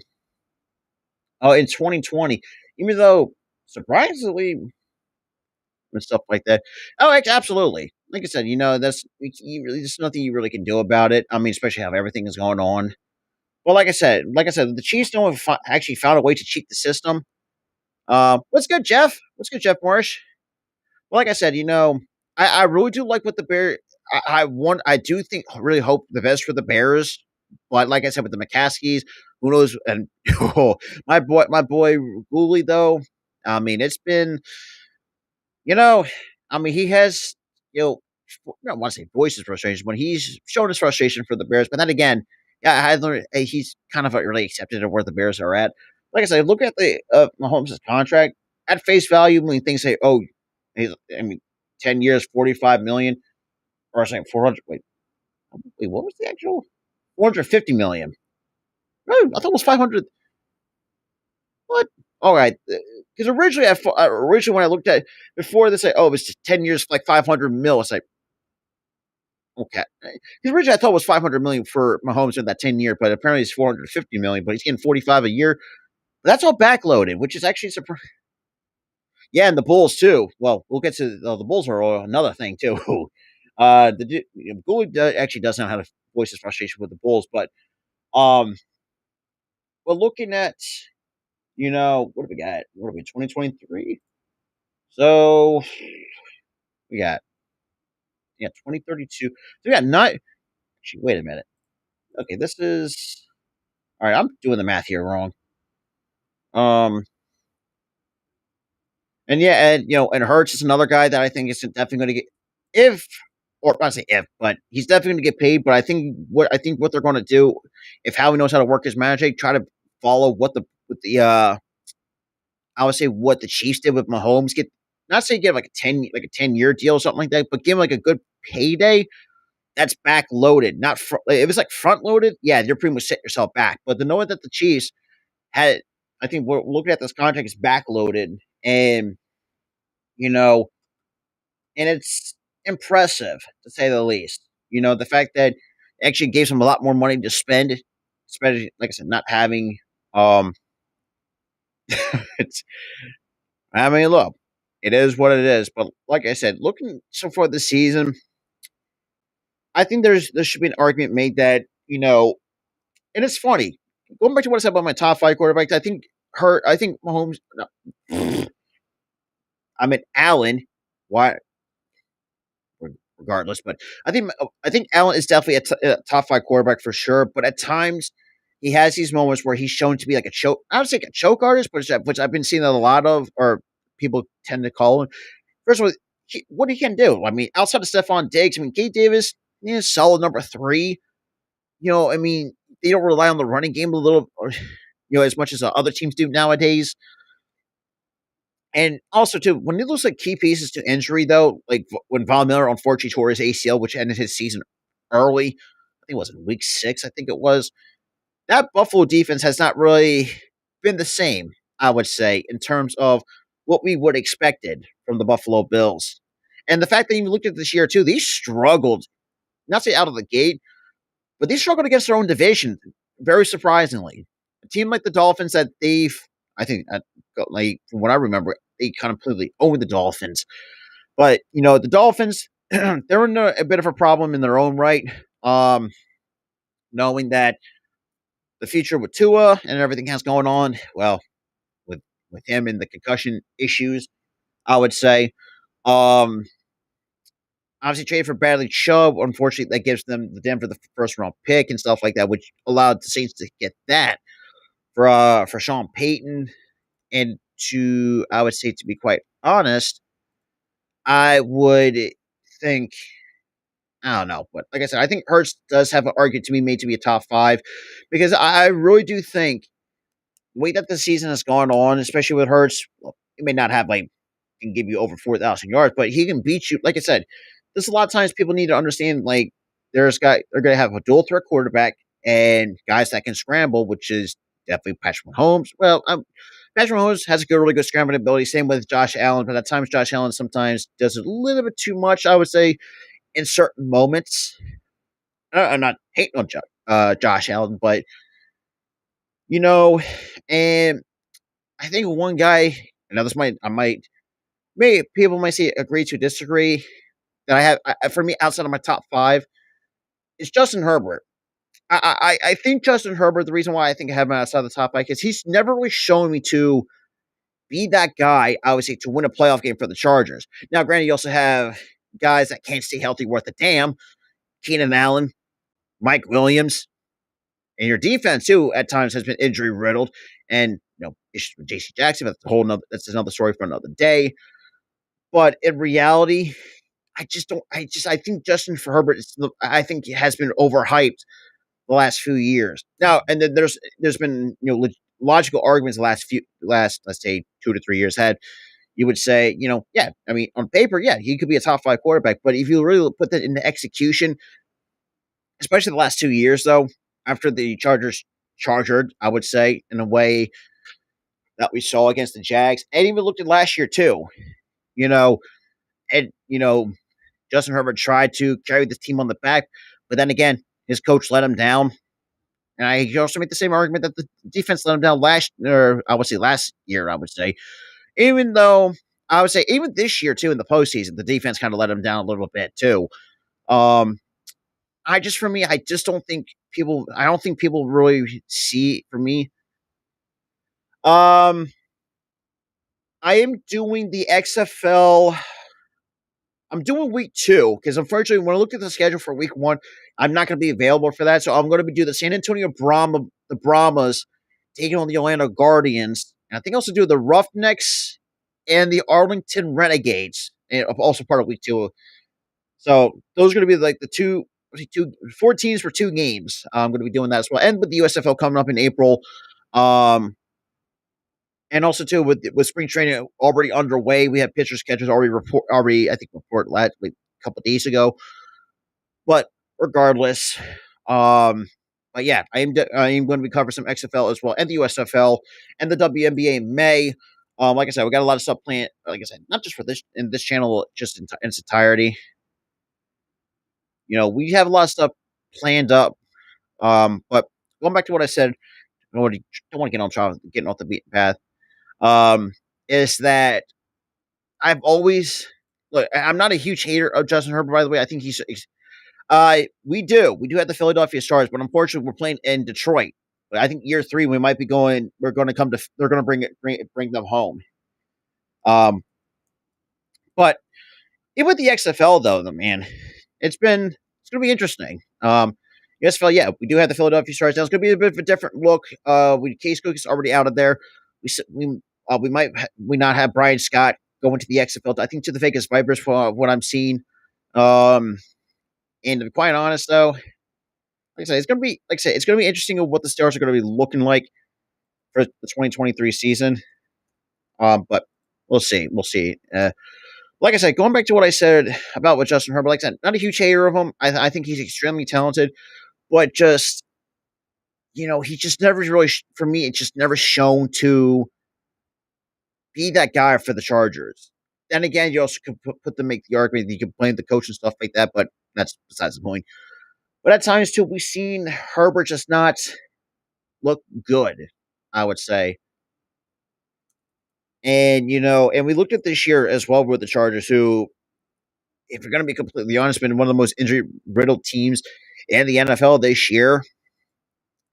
in 2020, even though surprisingly and stuff like that. Oh, absolutely. Like I said, there's nothing you really can do about it. I mean, especially how everything is going on. Well, like I said, the Chiefs don't actually found a way to cheat the system. What's good, Jeff? What's good, Jeff Morris? Well, like I said, I really do like what the Bears. I do think, really hope the best for the Bears. But like I said, with the McCaskies, who knows? And my boy Gooley, though. I mean, it's been, you know, I mean, he has, I don't want to say voice his frustration, but he's shown his frustration for the Bears. But then again, yeah, I learned he's kind of really accepted of where the Bears are at. Like I said, look at the Mahomes' contract at face value. When things say, "Oh, I mean, 10 years, 45 million," or I'm saying 400. Wait, what was the actual 450 million? No, I thought it was 500. What? All right, because originally when I looked at it before they say, "Oh, it's just 10 years, like 500 mil," it's like okay. Because originally I thought it was 500 million for Mahomes in that 10 year, but apparently it's 450 million. But he's getting 45 a year. That's all backloaded, which is actually surprising. Yeah, and the Bulls too. Well, we'll get to the Bulls are another thing too. Gould actually does know how to voice his frustration with the Bulls, but we're looking at what do we got? What are we 2023? So we got 2032. So we got nine. Actually, wait a minute. Okay, this is all right. I'm doing the math here wrong. Um, and yeah, and Hurts is another guy that I think is definitely going to get if, or not say if, but he's definitely going to get paid. But I think what they're going to do, if Howie knows how to work his magic, try to follow I would say what the Chiefs did with Mahomes. Not say give like a 10-year deal or something like that, but give him like a good payday. That's back loaded, not if it's like front loaded. Yeah, you're pretty much setting yourself back. But the knowing that the Chiefs had, I think we're looking at this contract is backloaded, and you know, and it's impressive to say the least. The fact that it actually gave them a lot more money to spend, especially like I said, not having it's. I mean, look, it is what it is. But like I said, looking so far this season, I think there should be an argument made that and it's funny. going back to what I said about my top five quarterbacks, I think Mahomes. No, I mean Allen. Why? Regardless, but I think Allen is definitely a top five quarterback for sure. But at times, he has these moments where he's shown to be like a choke. I would say a choke artist, which I've been seeing a lot of, or people tend to call him. First of all, what he can do. I mean, outside of Stephon Diggs, I mean, Gabe Davis, solid number three. I mean, they don't rely on the running game a little, as much as other teams do nowadays. And also, too, when you lose like key pieces to injury, though, like when Von Miller unfortunately tore his ACL, which ended his season early, I think it was in week 6, I think it was. That Buffalo defense has not really been the same, I would say, in terms of what we would expected from the Buffalo Bills. And the fact that you looked at this year, too, they struggled, not say out of the gate, but they struggled against their own division, very surprisingly. A team like the Dolphins that I think, like from what I remember, they kind of completely owned the Dolphins. But, the Dolphins, they're in a bit of a problem in their own right, knowing that the future with Tua and everything has going on, well, with him and the concussion issues, I would say. Um, Obviously, traded for Bradley Chubb. Unfortunately, that gives them the Denver the first round pick and stuff like that, which allowed the Saints to get that for Sean Payton. And I would say, to be quite honest, I would think, I don't know, but like I said, I think Hurts does have an argument to be made to be a top five because I really do think the way that the season has gone on, especially with Hurts, well, he may not have can give you over 4,000 yards, but he can beat you. Like I said, there's a lot of times people need to understand they're going to have a dual threat quarterback and guys that can scramble, which is definitely Patrick Mahomes. Well, Patrick Mahomes has a really good scrambling ability. Same with Josh Allen, but at times Josh Allen sometimes does a little bit too much, I would say, in certain moments. I'm not hating on Josh Allen, but and I think one guy. Now this maybe people might say agree to disagree. That for me outside of my top five is Justin Herbert. I think Justin Herbert. The reason why I think I have him outside the top five is he's never really shown me to be that guy, I would say, to win a playoff game for the Chargers. Now, granted, you also have guys that can't stay healthy worth a damn. Keenan Allen, Mike Williams, and your defense too at times has been injury riddled. And issues with J.C. Jackson. That's another story for another day. But in reality, I think Justin Herbert I think he has been overhyped the last few years. Now, and then there's been logical arguments the last let's say 2 to 3 years had. You would say, yeah, I mean, on paper, yeah, he could be a top five quarterback, but if you really put that into execution, especially the last 2 years, though, after the Chargers chargered, I would say, in a way that we saw against the Jags, and even looked at last year too, and Justin Herbert tried to carry the team on the back, but then again, his coach let him down. And I also make the same argument that the defense let him down last year, I would say. Even though, I would say, even this year, too, in the postseason, the defense kind of let him down a little bit, too. I don't think people really see, for me. I am doing the XFL. I'm doing week 2 because unfortunately, when I looked at the schedule for week 1, I'm not going to be available for that. So I'm going to be doing the San Antonio the Brahmas taking on the Orlando Guardians. And I think also do the Roughnecks and the Arlington Renegades, and also part of week 2. So those are going to be like the 4 teams for 2 games. I'm going to be doing that as well. And with the USFL coming up in April. And also too with spring training already underway, we have pitchers catchers already I think report last a couple of days ago. But regardless, but yeah, I am going to be covering some XFL as well and the USFL and the WNBA in May. Like I said, we got a lot of stuff planned. Like I said, not just for this channel, just in its entirety. We have a lot of stuff planned up. But going back to what I said, I don't want to get on trouble, getting off the beaten path. Is that I've always look. I'm not a huge hater of Justin Herbert, by the way. I think we do have the Philadelphia Stars, but unfortunately, we're playing in Detroit. But I think year 3 we might be going. We're going to come to. They're going to bring them home. But even with the XFL though, the man, it's going to be interesting. The SFL, yeah, we do have the Philadelphia Stars now. It's going to be a bit of a different look. Case Cook is already out of there. We might we not have Brian Scott going to the XFL. I think to the Vegas Vipers for what I'm seeing. And to be quite honest, though, like I say, it's going to be it's going to be interesting of what the Stars are going to be looking like for the 2023 season. But we'll see. We'll see. Like I said, going back to what I said about with Justin Herbert, like I said, not a huge hater of him. I think he's extremely talented, but just he just never really, for me, it's just never shown to be that guy for the Chargers. Then again, you also could make the argument that you can blame the coach and stuff like that, but that's besides the point. But at times too, we've seen Herbert just not look good, I would say. And and we looked at this year as well with the Chargers, who, if you're going to be completely honest, been one of the most injury riddled teams in the NFL this year.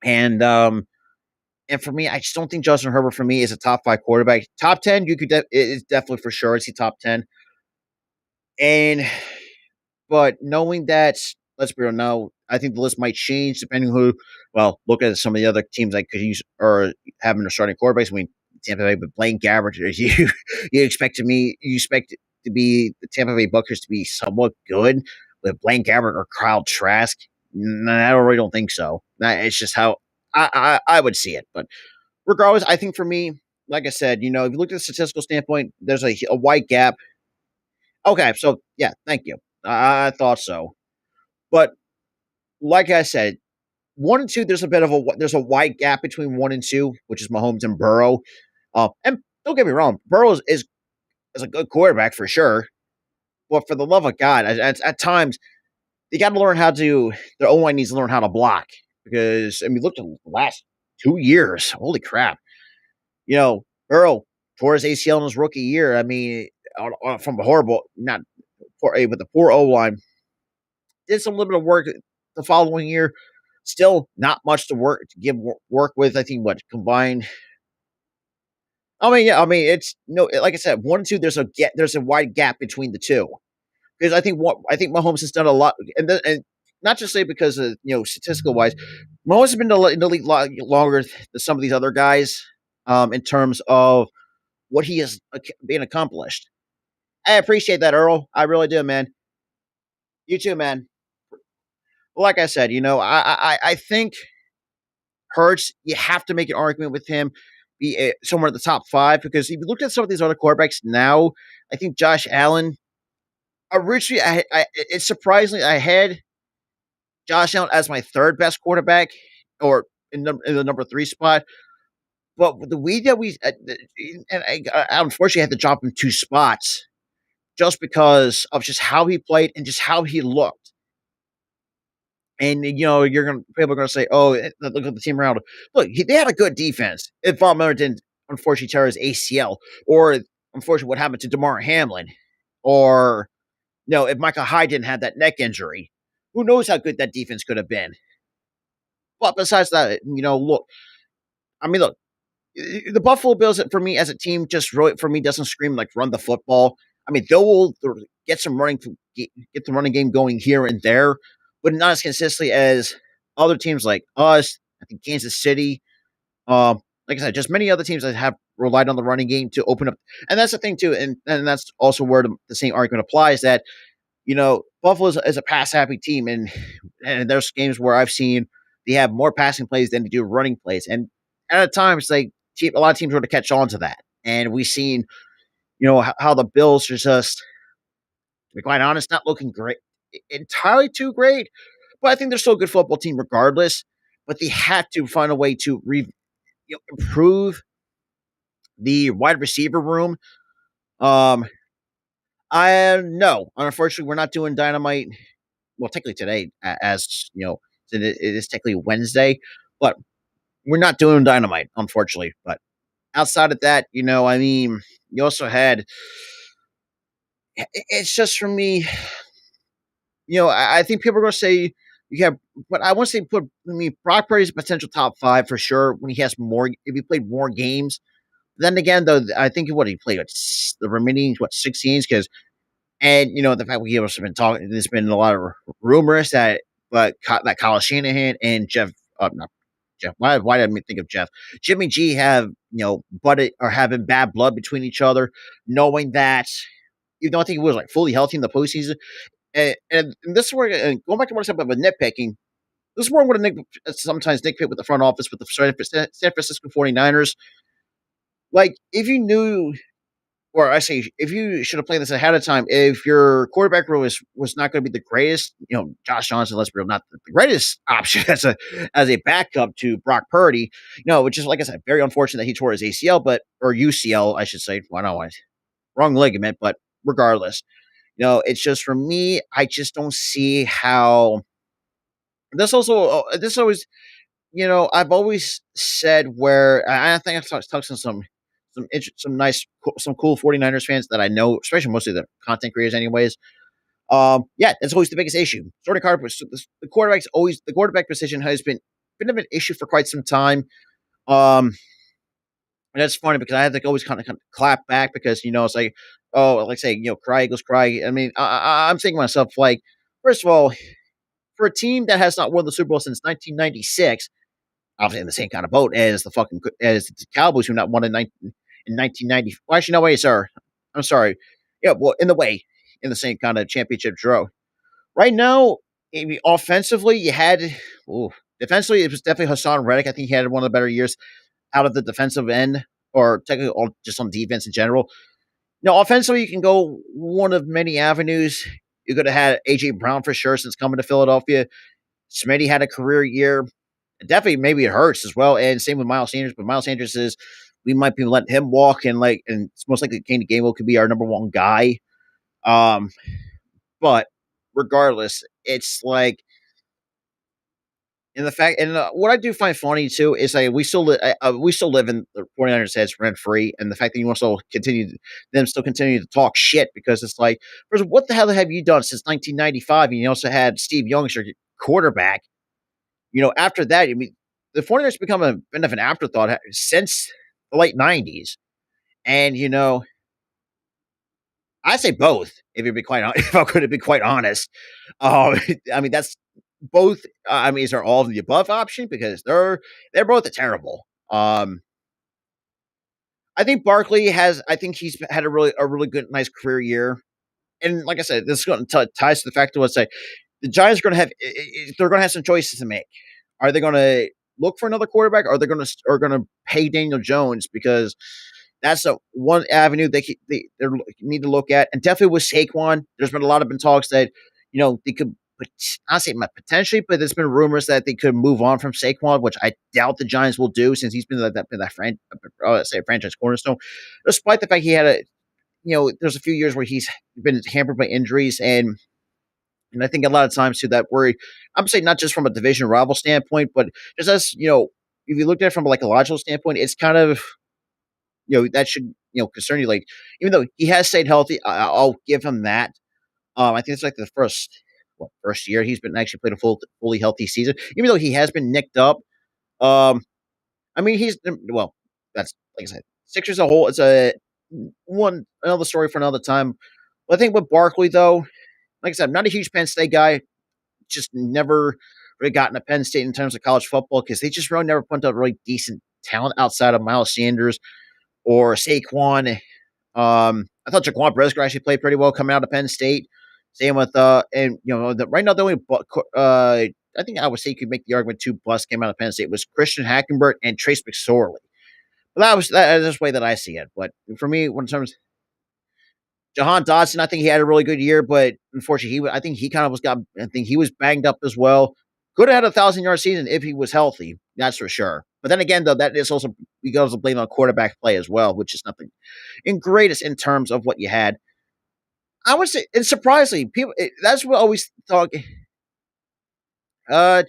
And for me, I just don't think Justin Herbert for me is a top 5 quarterback. Top 10, you could is definitely for sure. I see top 10. And but knowing that, let's be real now, I think the list might change depending who. Well, look at some of the other teams I could use or having their starting quarterbacks. I mean, Tampa Bay, but Blaine Gabbert, you expect it to be the Tampa Bay Buccaneers to be somewhat good with Blaine Gabbert or Kyle Trask. I really don't think so. It's just how I would see it. But regardless, I think for me, like I said, if you look at the statistical standpoint, there's a wide gap. Okay, so yeah, thank you. I thought so. But like I said, 1 and 2, there's a wide gap between 1 and 2, which is Mahomes and Burrow. And don't get me wrong, Burrow is a good quarterback for sure. But for the love of God, at times they got to learn how to. Their O line needs to learn how to block because look at the last 2 years. Holy crap! Burrow tore his ACL in his rookie year. From a horrible, not poor, with the poor O line, did some little bit of work the following year. Still not much to work with. I think what combined. It's like I said, 1 and 2. There's a wide gap between the two because I think Mahomes has done a lot, and not just say because of statistical wise, Mahomes has been in the league longer than some of these other guys in terms of what he has been accomplished. I appreciate that, Earl. I really do, man. You too, man. Like I said, I think Hurts, you have to make an argument with him, be somewhere in the top 5 because if you look at some of these other quarterbacks now, I think Josh Allen. Originally, it's surprisingly I had Josh Allen as my 3rd best quarterback, or in the number 3 spot. But the way that I unfortunately had to drop him 2 spots just because of just how he played and just how he looked. And people are gonna say, "Oh, look at the team around." Look, they had a good defense. If Von Miller didn't unfortunately tear his ACL, or unfortunately what happened to DeMar Hamlin, or if Michael Hyde didn't have that neck injury, who knows how good that defense could have been. But besides that, look, the Buffalo Bills for me as a team just really for me doesn't scream like run the football. They'll get the running game going here and there, but not as consistently as other teams like us. I think Kansas City. Like I said, just many other teams that have relied on the running game to open up, and that's the thing too, and that's also where the same argument applies that Buffalo is a pass happy team, and there's games where I've seen they have more passing plays than they do running plays, and at times a lot of teams were to catch on to that, and we've seen how the Bills are just, to be quite honest, not looking great, entirely too great, but I think they're still a good football team regardless. But they had to find a way to improve the wide receiver room. No, unfortunately, we're not doing Dynamite. Well, technically today, as it is technically Wednesday, but we're not doing Dynamite, unfortunately. But outside of that, you also had. It's just for me. I think people are going to say, you have, but I want to say put. I mean, Brock Purdy's a potential top five for sure when he has more. If he played more games, then again, though, I think what he played the remaining 16 because and the fact we also been talking. There's been a lot of rumors that that Kyle Shanahan and Jeff, not Jeff. Why did I think of Jeff? Jimmy G have butted or having bad blood between each other, knowing that you don't think he was like fully healthy in the postseason. And this is where going back to what I said about nitpicking. This is where I'm going to sometimes nitpick with the front office with the San Francisco 49ers. Like if you knew or I say, if you should have played this ahead of time, if your quarterback room was not going to be the greatest, Josh Johnson, let's be real, not the greatest option as a backup to Brock Purdy, which is like I said, very unfortunate that he tore his ACL, or UCL, I should say. Why not? Wrong ligament, but regardless, it's just for me, I just don't see how. This always I've always said where I think I've talked to some cool 49ers fans that I know, especially mostly the content creators anyways. Yeah, that's always the biggest issue. Sorting the quarterback position has been an issue for quite some time. And that's funny because I have to always kind of clap back because it's like, oh, like say cry equals cry. I mean, I'm thinking to myself like, first of all, for a team that has not won the Super Bowl since 1996, obviously in the same kind of boat as the Cowboys who not won in 1990. Well, actually, no way, sir. I'm sorry. Yeah, well, in the same kind of championship draw. Right now, offensively, you had defensively, it was definitely Hassan Reddick. I think he had one of the better years out of the defensive end, or technically, or just on defense in general. Now, offensively, you can go one of many avenues. You could have had AJ Brown for sure since coming to Philadelphia. Smitty had a career year. Definitely, maybe it hurts as well. And same with Miles Sanders, but Miles Sanders is we might be letting him walk, and it's most likely Kenny Gainwell could be our number one guy. But regardless, it's like in the fact, and what I do find funny too is like we still live in the 49ers heads rent free, and the fact that you also still continue to talk shit because it's like, first, what the hell have you done since 1995? And you also had Steve Young as your quarterback. After that, I mean, the 49ers become a bit of an afterthought since the late 90s. And, I say both, if I'm going to be quite honest. I mean, that's both. I mean, is there all of the above option? Because they're both terrible. I think I think he's had a really good, nice career year. And like I said, this is going to ties to the fact that let's say the Giants are going to they're going to have some choices to make. Are they going to look for another quarterback? Or are they going to pay Daniel Jones? Because that's one avenue they need to look at. And definitely with Saquon, there's been a lot of talks that they could. I say potentially, but there's been rumors that they could move on from Saquon, which I doubt the Giants will do since he's been that franchise cornerstone. Despite the fact he had there's a few years where he's been hampered by injuries and I think a lot of times too that worry. I'm saying not just from a division rival standpoint, but just as if you looked at it from like a logical standpoint, it's kind of that should concern you. Like even though he has stayed healthy, I'll give him that. I think it's like the first year he's been actually played a fully healthy season, even though he has been nicked up. I mean he's that's like I said, Sixers as a whole. It's another story for another time. But I think with Barkley though, like I said, I'm not a huge Penn State guy. Just never really gotten to Penn State in terms of college football because they just really never put up really decent talent outside of Miles Sanders or Saquon. I thought Jaquan Brisker actually played pretty well coming out of Penn State. Same with right now the only I think I would say you could make the argument two busts came out of Penn State was Christian Hackenberg and Trace McSorley. But that's the way that I see it. But for me, in terms Jahan Dotson, I think he had a really good year, but unfortunately, I think he was banged up as well. Could have had a 1,000-yard season if he was healthy. That's for sure. But then again, though, that is also you also blame on quarterback play as well, which is nothing in greatest in terms of what you had. I would say, and surprisingly, people that's what I always thought. Trey, I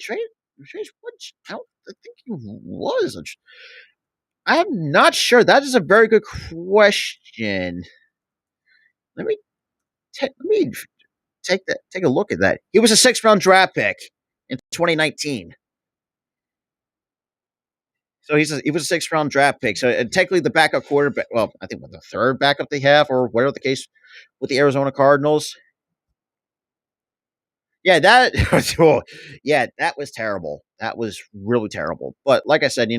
don't think he was. I'm not sure. That is a very good question. Let me take a look at that. He was a 6th round draft pick. 2019. So he was a sixth-round draft pick. So technically the backup quarterback, well, I think the third backup they have, or whatever the case with the Arizona Cardinals. Yeah, yeah, that was terrible. That was really terrible. But like I said,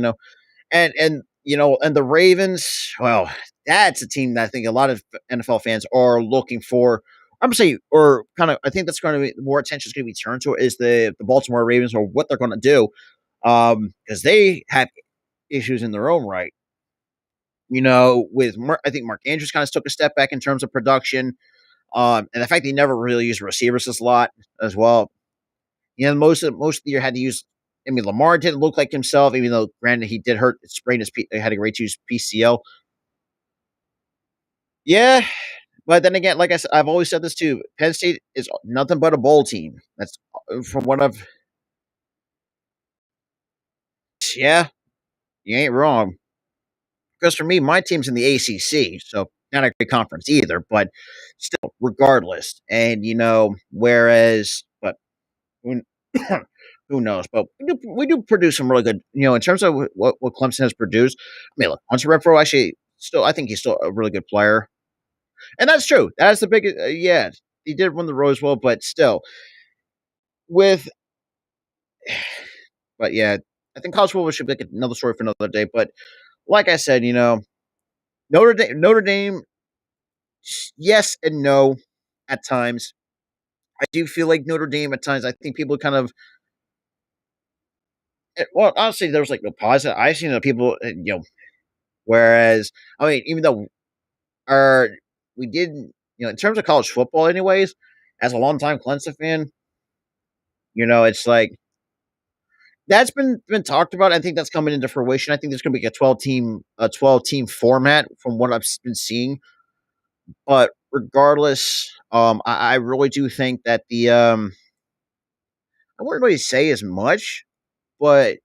and the Ravens, well, that's a team that I think a lot of NFL fans are looking for. I'm gonna say, or kind of, I think that's going to be more attention is going to be turned to is the Baltimore Ravens or what they're going to do, because they have issues in their own right. With I think Mark Andrews kind of took a step back in terms of production, and the fact they never really used receivers a lot as well. Most of the year had to use. I mean, Lamar didn't look like himself, even though granted he did sprain his, had a great use PCL. Yeah, but then again, like I said, I've always said this too. Penn State is nothing but a bowl team. That's from what I've. Yeah, you ain't wrong. Because for me, my team's in the ACC, so not a great conference either. But still, regardless, and whereas, but who, who knows? But we do produce some really good, in terms of what Clemson has produced. I mean, look, Hunter Renfro actually still, I think he's still a really good player, and that's true. That's the biggest. Yeah, he did win the Rose Bowl, but still, with, but yeah, I think college football should be like another story for another day. But like I said, Notre Dame, yes and no at times. I do feel like Notre Dame at times. I think people kind of, well, honestly, there was like no positive. I've seen people, whereas, I mean, even though our we did, in terms of college football, anyways, as a longtime Clemson fan, it's like that's been talked about. I think that's coming into fruition. I think there's going to be a 12 team format from what I've been seeing. But regardless, I really do think that I wouldn't really say as much, but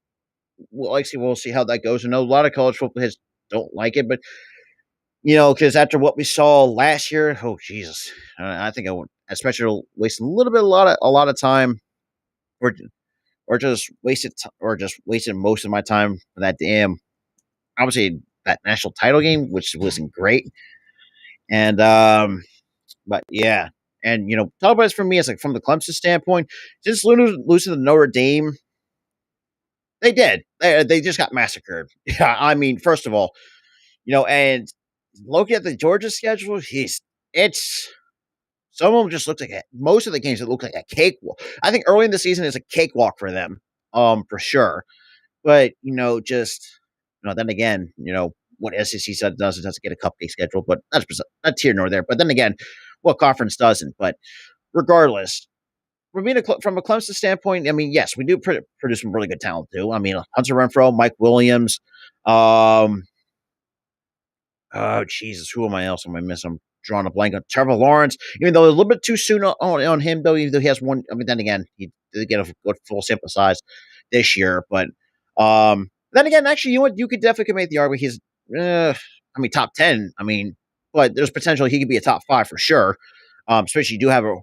we'll see how that goes. I know a lot of college football heads don't like it, but because after what we saw last year, oh Jesus, I think I would, especially wasting a lot of time, or or just wasted most of my time for that damn, obviously that national title game, which wasn't great, and but yeah, and talk about this for me as like from the Clemson standpoint, just losing to Notre Dame. They did. They just got massacred. Yeah, I mean, first of all, and looking at the Georgia schedule, it's some of them just look like most of the games. It look like a cakewalk. I think early in the season is a cakewalk for them, for sure. But then again, what SEC said does it doesn't get a cupcake schedule, but that's here nor there. But then again, what conference doesn't? But regardless, from a Clemson standpoint, I mean, yes, we do produce some really good talent too. I mean, Hunter Renfro, Mike Williams, oh Jesus, who am I else? Am I missing? I'm drawing a blank on Trevor Lawrence. Even though a little bit too soon on him, though. Even though he has one, I mean, then again, he did get a good full sample size this year. But then again, actually, you could definitely make the argument he's, top 10. I mean, but there's potential he could be a top 5 for sure. Especially you do have a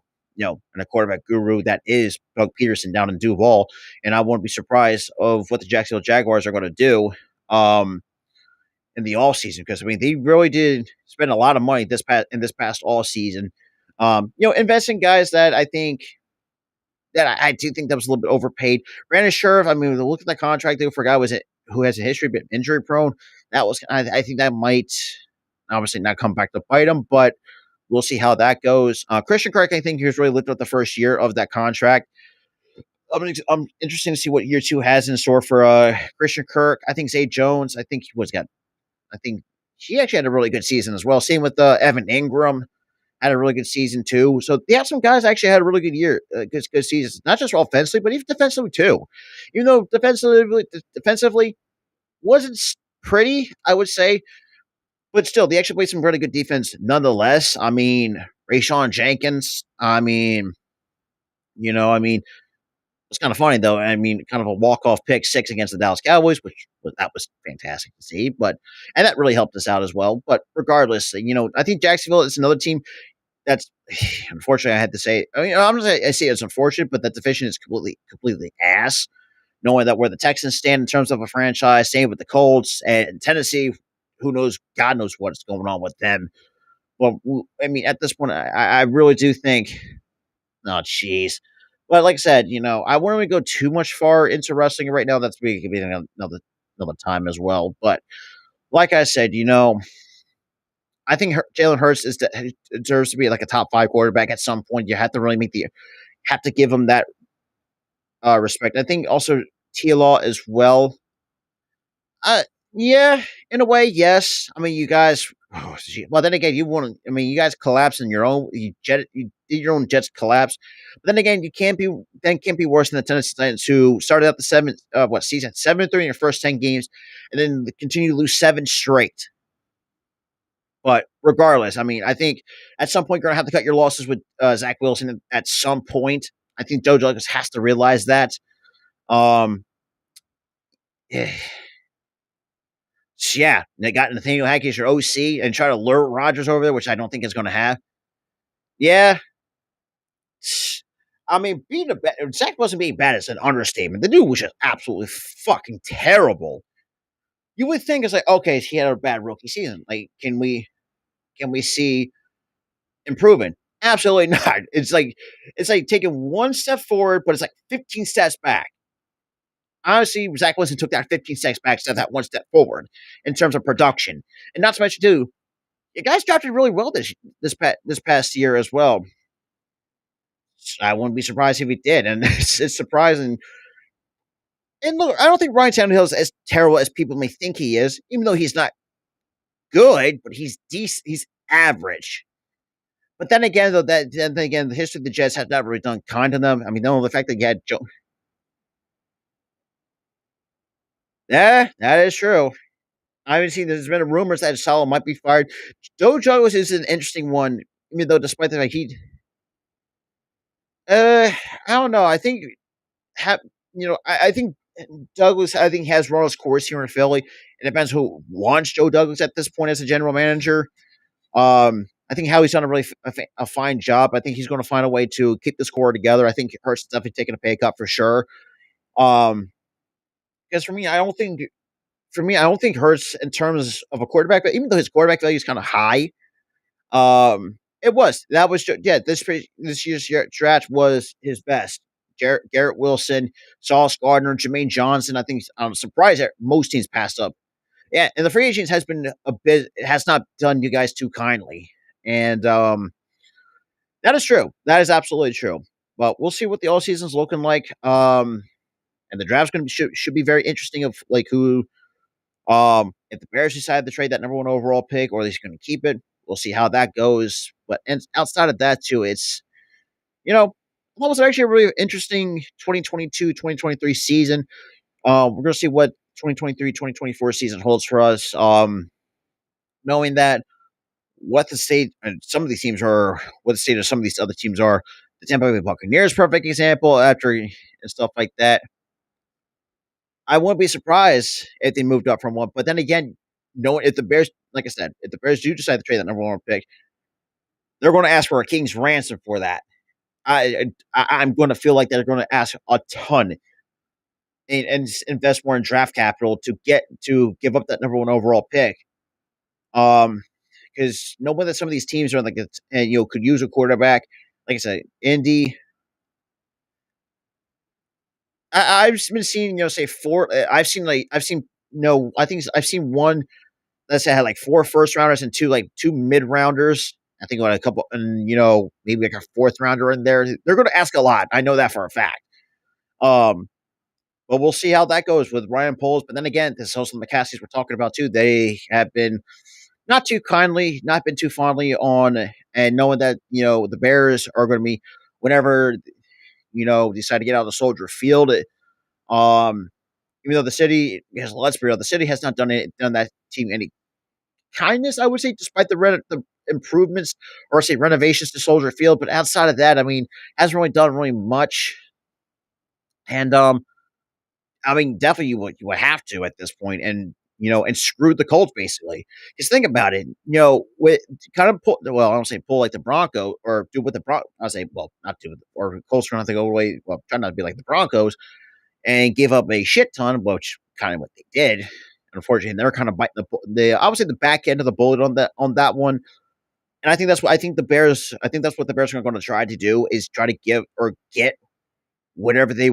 quarterback guru that is Doug Peterson down in Duval, and I won't be surprised of what the Jacksonville Jaguars are going to do. In the all season, because I mean they really did spend a lot of money in this past all season. Invest in guys that I think that I do think that was a little bit overpaid. Brandon Scherf, I mean, look at the contract for a guy who has a history but injury prone. That was I think that might obviously not come back to bite him, but we'll see how that goes. Christian Kirk, I think he was really lifted up the first year of that contract. I'm interested to see what year 2 has in store for Christian Kirk. I think Zay Jones. I think he actually had a really good season as well. Same with Evan Ingram, had a really good season too. So they have some guys actually had a really good year, good seasons, not just offensively, but even defensively too. Even though defensively wasn't pretty, I would say, but still they actually played some really good defense nonetheless. I mean, Rayshawn Jenkins. I mean, it's kind of funny though. I mean, kind of a walk-off pick 6 against the Dallas Cowboys, that was fantastic to see. And that really helped us out as well. But regardless, I think Jacksonville is another team that's unfortunately I had to say. I mean, I'm gonna say I say it's unfortunate, but that division is completely ass. Knowing that where the Texans stand in terms of a franchise, same with the Colts and Tennessee. Who knows? God knows what's going on with them. Well, I mean, at this point, I really do think. Oh, jeez. But like I said, I wouldn't really go too much far into wrestling right now. That's maybe could be another time as well. But like I said, I think Jalen Hurts deserves to be like a top 5 quarterback at some point. You have to really have to give him that respect. I think also T Law as well. Uh, yeah, in a way, yes. I mean, you guys. Oh, well, then again, you want. I mean, you guys collapsed in your own. You did your own Jets collapse. But then again, you can't be worse than the Tennessee Titans, who started out the season 7-3 in your first 10 games, and then continue to lose 7 straight. But regardless, I mean, I think at some point you're gonna have to cut your losses with Zach Wilson. At some point, I think Joe Douglas has to realize that. Um, yeah, they got Nathaniel Hackett as your OC and try to lure Rodgers over there, which I don't think is going to have. Yeah, I mean, Zach wasn't being bad as an understatement. The dude was just absolutely fucking terrible. You would think it's like, okay, he had a bad rookie season. Like, can we see improvement? Absolutely not. It's like taking one step forward, but it's like 15 steps back. Honestly, Zach Wilson took that 15 steps back instead of that one step forward in terms of production. And not to mention, too, you guys drafted really well this past year as well. I wouldn't be surprised if he did, and it's surprising. And look, I don't think Ryan Tannehill is as terrible as people may think he is, even though he's not good, but he's decent. He's average. But then again, the history of the Jets has not really done kind to them. I mean, the fact that you had Joe. Yeah, that is true. I haven't seen. There's been rumors that Salo might be fired. Joe Douglas is an interesting one, even though despite the fact I don't know. I think ha- I think Douglas. I think has run his course here in Philly. It depends who wants Joe Douglas at this point as a general manager. I think Howie's done a really a fine job. I think he's going to find a way to keep this core together. I think Hurts is definitely taking a pay cut for sure. Um, because for me, I don't think Hurts in terms of a quarterback, but even though his quarterback value is kind of high, this year's draft was his best. Garrett Wilson, Sauce Gardner, Jermaine Johnson. I think I'm surprised that most teams passed up. Yeah, and the free agents has not done you guys too kindly, and that is true. That is absolutely true. But we'll see what the all season's looking like. And the draft's going to should be very interesting of like who if the Bears decide to trade that number 1 overall pick, or at least going to keep it. We'll see how that goes. But outside of that, too, it's, that was actually a really interesting 2022-2023 season. We're going to see what 2023-2024 season holds for us. Knowing that what the state and some of these teams are, what the state of some of these other teams are. The Tampa Bay Buccaneers, perfect example, and stuff like that. I wouldn't be surprised if they moved up from one. But then again, if the Bears, like I said, if the Bears do decide to trade that number 1 pick, they're going to ask for a king's ransom for that. I'm going to feel like they're going to ask a ton and invest more in draft capital to give up that number 1 overall pick. Because knowing that some of these teams are like could use a quarterback, like I said, Indy. I've been seeing say 4. I've seen no. I think I've seen one. Let's say I had like 4 first rounders and 2 mid rounders. I think about a couple, and maybe like a 4th rounder in there. They're going to ask a lot. I know that for a fact. Um, but we'll see how that goes with Ryan Poles. But then again, this is also the McCaskies we're talking about too. They have been not been too fondly on, and knowing that the Bears are going to be whenever decide to get out of the Soldier Field. Even though the city, because let's be real, the city has not done that team any kindness, I would say, despite the improvements or say renovations to Soldier Field. But outside of that, I mean, hasn't really done really much. And I mean, definitely you would have to at this point. And and screwed the Colts basically. Just think about it, with kind of pull. Well, I don't say pull like the Bronco or do with the Bronco. I say, well, not do with or Colts trying to go away. Well, try not to be like the Broncos and give up a shit ton, which kind of what they did. Unfortunately, they're kind of biting the obviously the back end of the bullet on that one. And I think that's what I think the Bears. I think that's what the Bears are going to try to do is try to give or get whatever they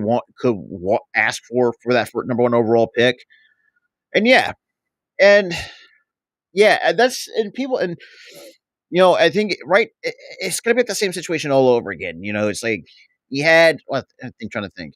ask for that number one overall pick. And and that's and people and I think it's going to be the same situation all over again. It's like you had I think trying to think.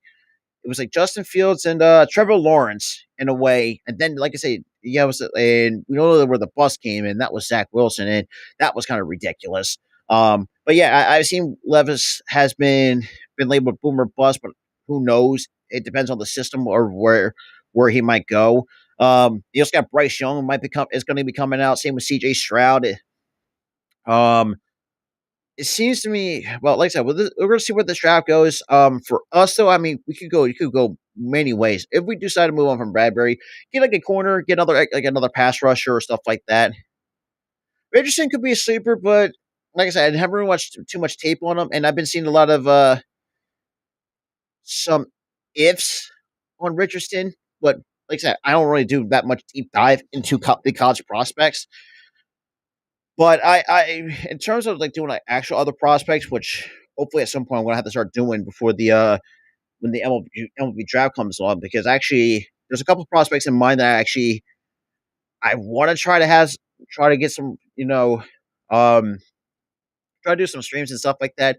It was like Justin Fields and Trevor Lawrence in a way, and then like I say, and we know where the bus came in. That was Zach Wilson, and that was kind of ridiculous. But yeah, I've seen Levis has been labeled boomer bust, but who knows? It depends on the system or where he might go. You also got Bryce Young is going to be coming out. Same with C.J. Stroud. Um, it seems to me, well, like I said, we're going to see where this draft goes. For us, though, I mean, you could go many ways. If we decide to move on from Bradbury, get like a corner, get another pass rusher or stuff like that. Richardson could be a sleeper, but like I said, I haven't really watched too much tape on him, and I've been seeing a lot of some ifs on Richardson. But like I said, I don't really do that much deep dive into the college prospects. But in terms of like doing like actual other prospects, which hopefully at some point I'm gonna have to start doing before the when the MLB draft comes along, because actually there's a couple of prospects in mind that I want to try to get some try to do some streams and stuff like that,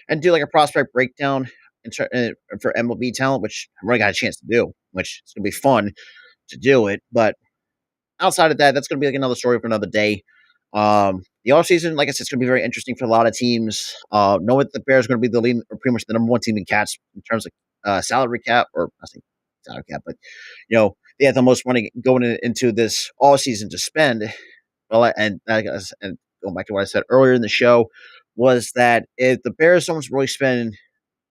and do like a prospect breakdown for MLB talent, which I've already got a chance to do, which is gonna be fun to do it. But outside of that, that's gonna be like another story for another day. The offseason, like I said, it's going to be very interesting for a lot of teams. Knowing that the Bears are going to be the lead, or pretty much the number one team in cats in terms of salary cap, or I say salary cap, but they have the most money going into this all season to spend. Well, and going back to what I said earlier in the show, was that if the Bears don't really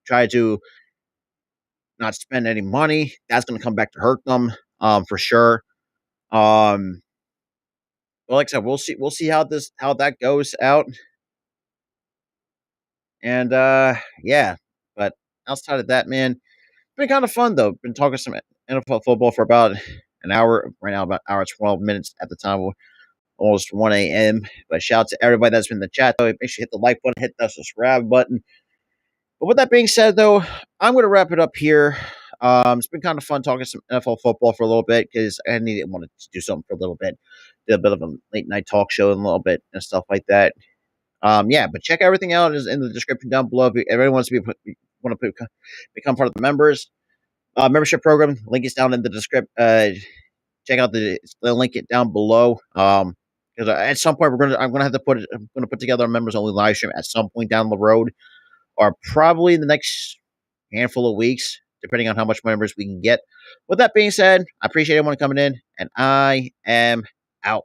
try to not spend any money, that's going to come back to hurt them, for sure. Well, like I said, we'll see how that goes out. And yeah. But outside of that, man, it's been kind of fun though. Been talking some NFL football for about an hour right now, about an hour 12 minutes at the time, almost 1 a.m. But shout out to everybody that's been in the chat though. Make sure you hit the like button, hit the subscribe button. But with that being said, though, I'm going to wrap it up here. It's been kind of fun talking some NFL football for a little bit because I wanted to do something for a little bit, do a bit of a late night talk show and a little bit and stuff like that. Yeah, but check everything out is in the description down below. If everyone wants to become part of the membership program, link is down in the description. Check out the link it down below. Because at some point I'm gonna put together a members only live stream at some point down the road, or probably in the next handful of weeks, depending on how much members we can get. With that being said, I appreciate everyone coming in, and I am out.